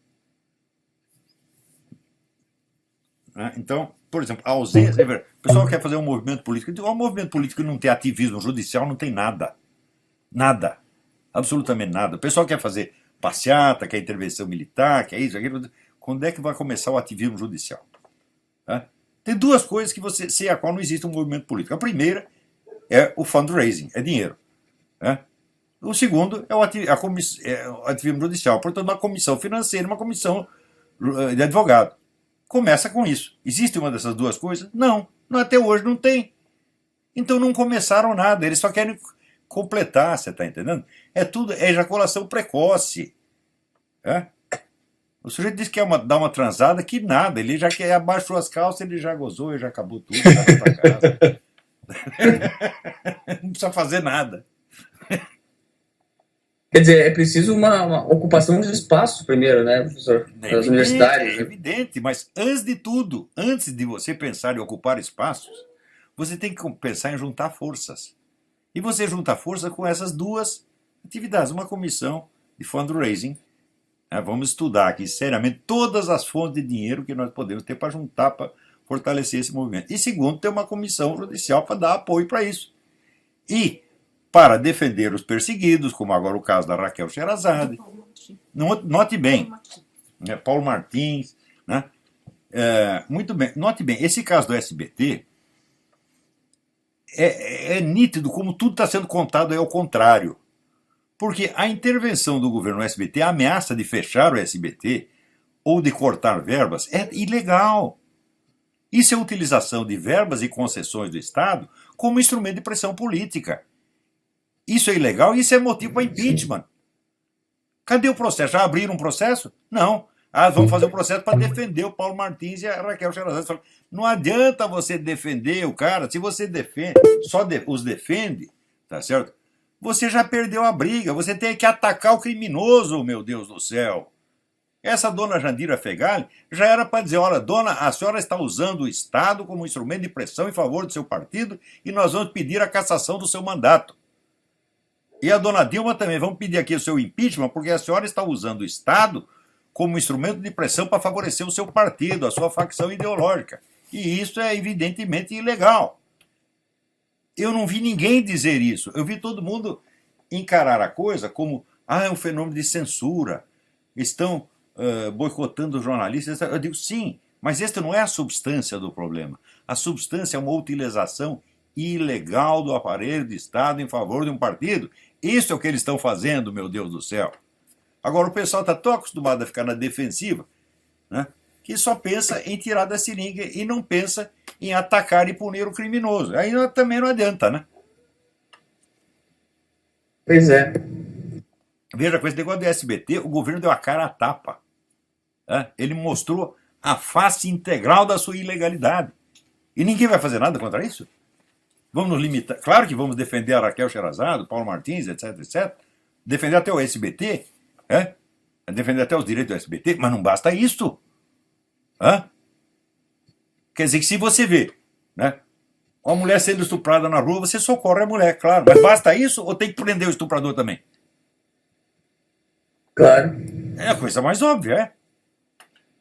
Então, por exemplo, a ausência... O pessoal quer fazer um movimento político. Um movimento político não tem ativismo judicial, não tem nada. Nada. Absolutamente nada. O pessoal quer fazer passeata, quer intervenção militar, quer isso, aquilo. Quando é que vai começar o ativismo judicial? Tem duas coisas que sem a qual não existe um movimento político. A primeira é o fundraising, é dinheiro. O segundo é o ativismo judicial. Portanto, uma comissão financeira, uma comissão de advogado. Começa com isso. Existe uma dessas duas coisas? Não. Até hoje não tem. Então não começaram nada. Eles só querem completar, você está entendendo? É ejaculação precoce. O sujeito diz que quer dar uma transada, que nada. Ele já abaixou as calças, ele já gozou, ele já acabou tudo, já foi pra casa. Não precisa fazer nada. Quer dizer, é preciso uma ocupação de espaço primeiro, né, professor? Das universidades. É evidente, mas antes de tudo, antes de você pensar em ocupar espaços, você tem que pensar em juntar forças. E você junta força com essas duas atividades. Uma comissão de fundraising, Vamos estudar aqui seriamente todas as fontes de dinheiro que nós podemos ter para juntar, para fortalecer esse movimento. E segundo, ter uma comissão judicial para dar apoio para isso. E para defender os perseguidos, como agora o caso da Raquel Sherazade. Note bem, Paulo Martins, né? Muito bem, note bem, esse caso do SBT é nítido como tudo está sendo contado ao contrário. Porque a intervenção do governo no SBT, a ameaça de fechar o SBT ou de cortar verbas é ilegal. Isso é utilização de verbas e concessões do Estado como instrumento de pressão política. Isso é ilegal e isso é motivo para impeachment. Cadê o processo? Já abriram um processo? Não. Vamos fazer um processo para defender o Paulo Martins e a Raquel Sherazade. Não adianta você defender o cara, se você defende, os defende, tá certo? Você já perdeu a briga, você tem que atacar o criminoso, meu Deus do céu. Essa dona Jandira Fegali já era para dizer, olha, dona, a senhora está usando o Estado como instrumento de pressão em favor do seu partido e nós vamos pedir a cassação do seu mandato. E a dona Dilma também, vamos pedir aqui o seu impeachment, porque a senhora está usando o Estado como instrumento de pressão para favorecer o seu partido, a sua facção ideológica. E isso é evidentemente ilegal. Eu não vi ninguém dizer isso. Eu vi todo mundo encarar a coisa como é um fenômeno de censura. Estão boicotando os jornalistas. Eu digo, sim, mas esta não é a substância do problema. A substância é uma utilização ilegal do aparelho de Estado em favor de um partido. Isso é o que eles estão fazendo, meu Deus do céu. Agora, o pessoal está tão acostumado a ficar na defensiva, né, que só pensa em tirar da seringa e não pensa em atacar e punir o criminoso. Aí também não adianta, né? Pois é. Veja, com esse negócio do SBT, o governo deu a cara à tapa. Ele mostrou a face integral da sua ilegalidade. E ninguém vai fazer nada contra isso? Vamos nos limitar. Claro que vamos defender a Raquel Sherazade, o Paulo Martins, etc, etc. Defender até o SBT, defender até os direitos do SBT, mas não basta isso. Quer dizer que se você vê, né, uma mulher sendo estuprada na rua, você socorre a mulher, claro. Mas basta isso ou tem que prender o estuprador também? Claro. É a coisa mais óbvia,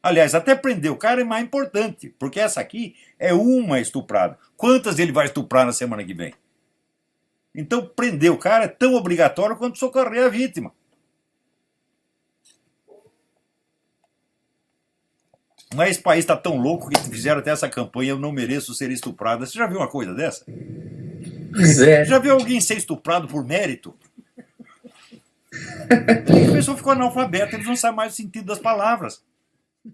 Aliás, até prender o cara é mais importante, porque essa aqui é uma estuprada. Quantas ele vai estuprar na semana que vem? Então, prender o cara é tão obrigatório quanto socorrer a vítima. Mas esse país está tão louco que fizeram até essa campanha, eu não mereço ser estuprada. Você já viu uma coisa dessa? Já viu alguém ser estuprado por mérito? A pessoa ficou analfabeta, eles não sabem mais o sentido das palavras.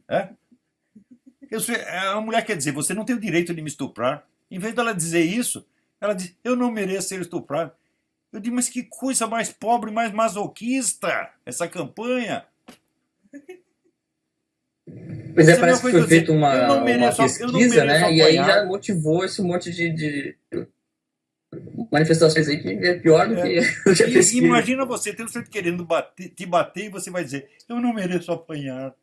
A mulher quer dizer, você não tem o direito de me estuprar. Em vez dela dizer isso, ela diz, eu não mereço ser estuprado. Eu digo, mas que coisa mais pobre, mais masoquista, essa campanha. Pois é, parece que foi feita uma pesquisa, né? E aí já motivou esse monte de manifestações aí que é pior do que eu já pesquisei. Imagina você, tem um sujeito querendo te bater e você vai dizer, eu não mereço apanhar.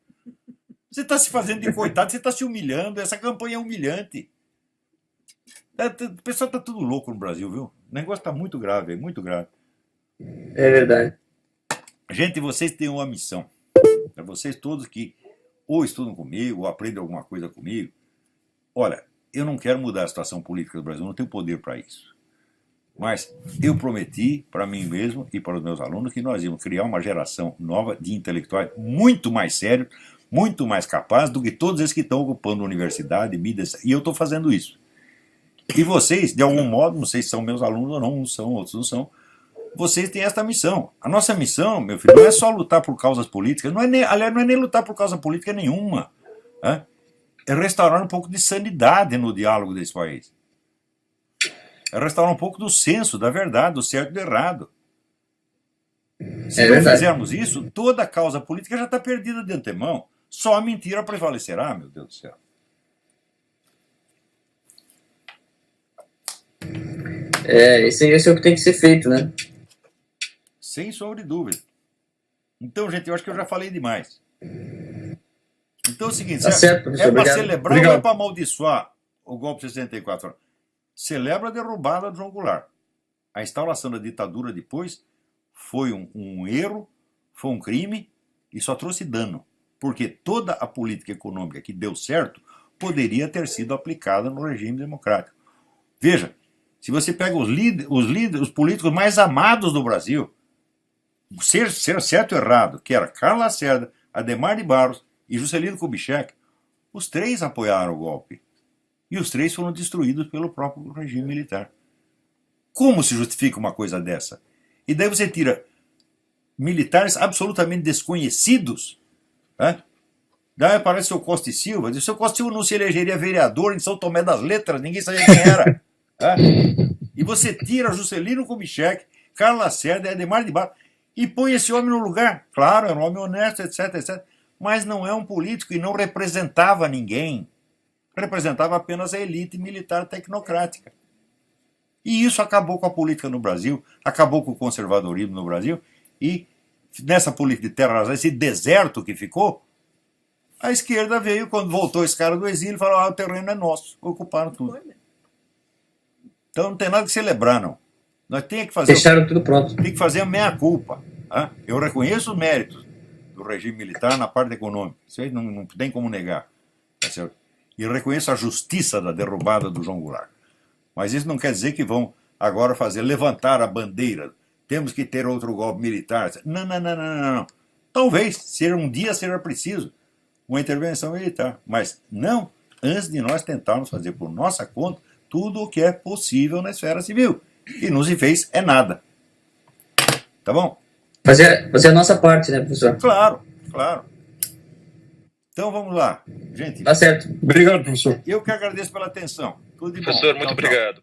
Você está se fazendo de coitado, você está se humilhando, essa campanha é humilhante. O pessoal está tudo louco no Brasil, viu? O negócio está muito grave, é muito grave. É verdade. Gente, vocês têm uma missão. Para vocês todos que ou estudam comigo, ou aprendem alguma coisa comigo. Olha, eu não quero mudar a situação política do Brasil, não tenho poder para isso. Mas eu prometi para mim mesmo e para os meus alunos que nós íamos criar uma geração nova de intelectuais muito mais sérios, muito mais capazes do que todos esses que estão ocupando universidade, mídias, e eu estou fazendo isso. E vocês, de algum modo, não sei se são meus alunos ou não, uns são, outros não são, vocês têm esta missão. A nossa missão, meu filho, não é só lutar por causas políticas, aliás, não é nem lutar por causa política nenhuma. É restaurar um pouco de sanidade no diálogo desse país. É restaurar um pouco do senso da verdade, do certo e do errado. Se não fizermos isso, toda a causa política já está perdida de antemão. Só a mentira prevalecerá, meu Deus do céu. Esse é o que tem que ser feito, né? Sem sombra de dúvida. Então, gente, eu acho que eu já falei demais. Então é o seguinte, é para celebrar ou é para amaldiçoar o golpe de 64? Celebra a derrubada de João Goulart. A instauração da ditadura depois foi um erro, foi um crime, E só trouxe dano, porque toda a política econômica que deu certo poderia ter sido aplicada no regime democrático. Veja, se você pega os políticos mais amados do Brasil, ser certo ou errado, que era Carlos Lacerda, Adhemar de Barros e Juscelino Kubitschek, os três apoiaram o golpe. E os três foram destruídos pelo próprio regime militar. Como se justifica uma coisa dessa? E daí você tira militares absolutamente desconhecidos, né? Daí aparece o seu Costa e Silva. O seu Costa e Silva não se elegeria vereador em São Tomé das Letras, ninguém sabia quem era. Né? E você tira Juscelino Kubitschek, Carlos Lacerda e Adhemar de Barros e põe esse homem no lugar. Claro, era um homem honesto, etc, etc. Mas não é um político e não representava ninguém. Representava apenas a elite militar tecnocrática. E isso acabou com a política no Brasil, acabou com o conservadorismo no Brasil, e nessa política de terra arrasada, esse deserto que ficou, a esquerda veio, quando voltou esse cara do exílio, e falou, o terreno é nosso, ocuparam tudo. Então não tem nada que celebrar, não. Nós temos que fazer... Deixaram tudo pronto. Tem que fazer a meia-culpa. Tá? Eu reconheço os méritos do regime militar na parte econômica, isso aí não tem como negar. Tá certo? E reconheço a justiça da derrubada do João Goulart. Mas isso não quer dizer que vão agora levantar a bandeira. Temos que ter outro golpe militar. Não. Talvez, um dia seja preciso uma intervenção militar. Mas não antes de nós tentarmos fazer por nossa conta tudo o que é possível na esfera civil. E não se fez nada. Tá bom? Fazer a nossa parte, né, professor? Claro. Então vamos lá. Gente. Tá certo. Obrigado, professor. Eu que agradeço pela atenção. Tudo de bom. Professor, muito obrigado.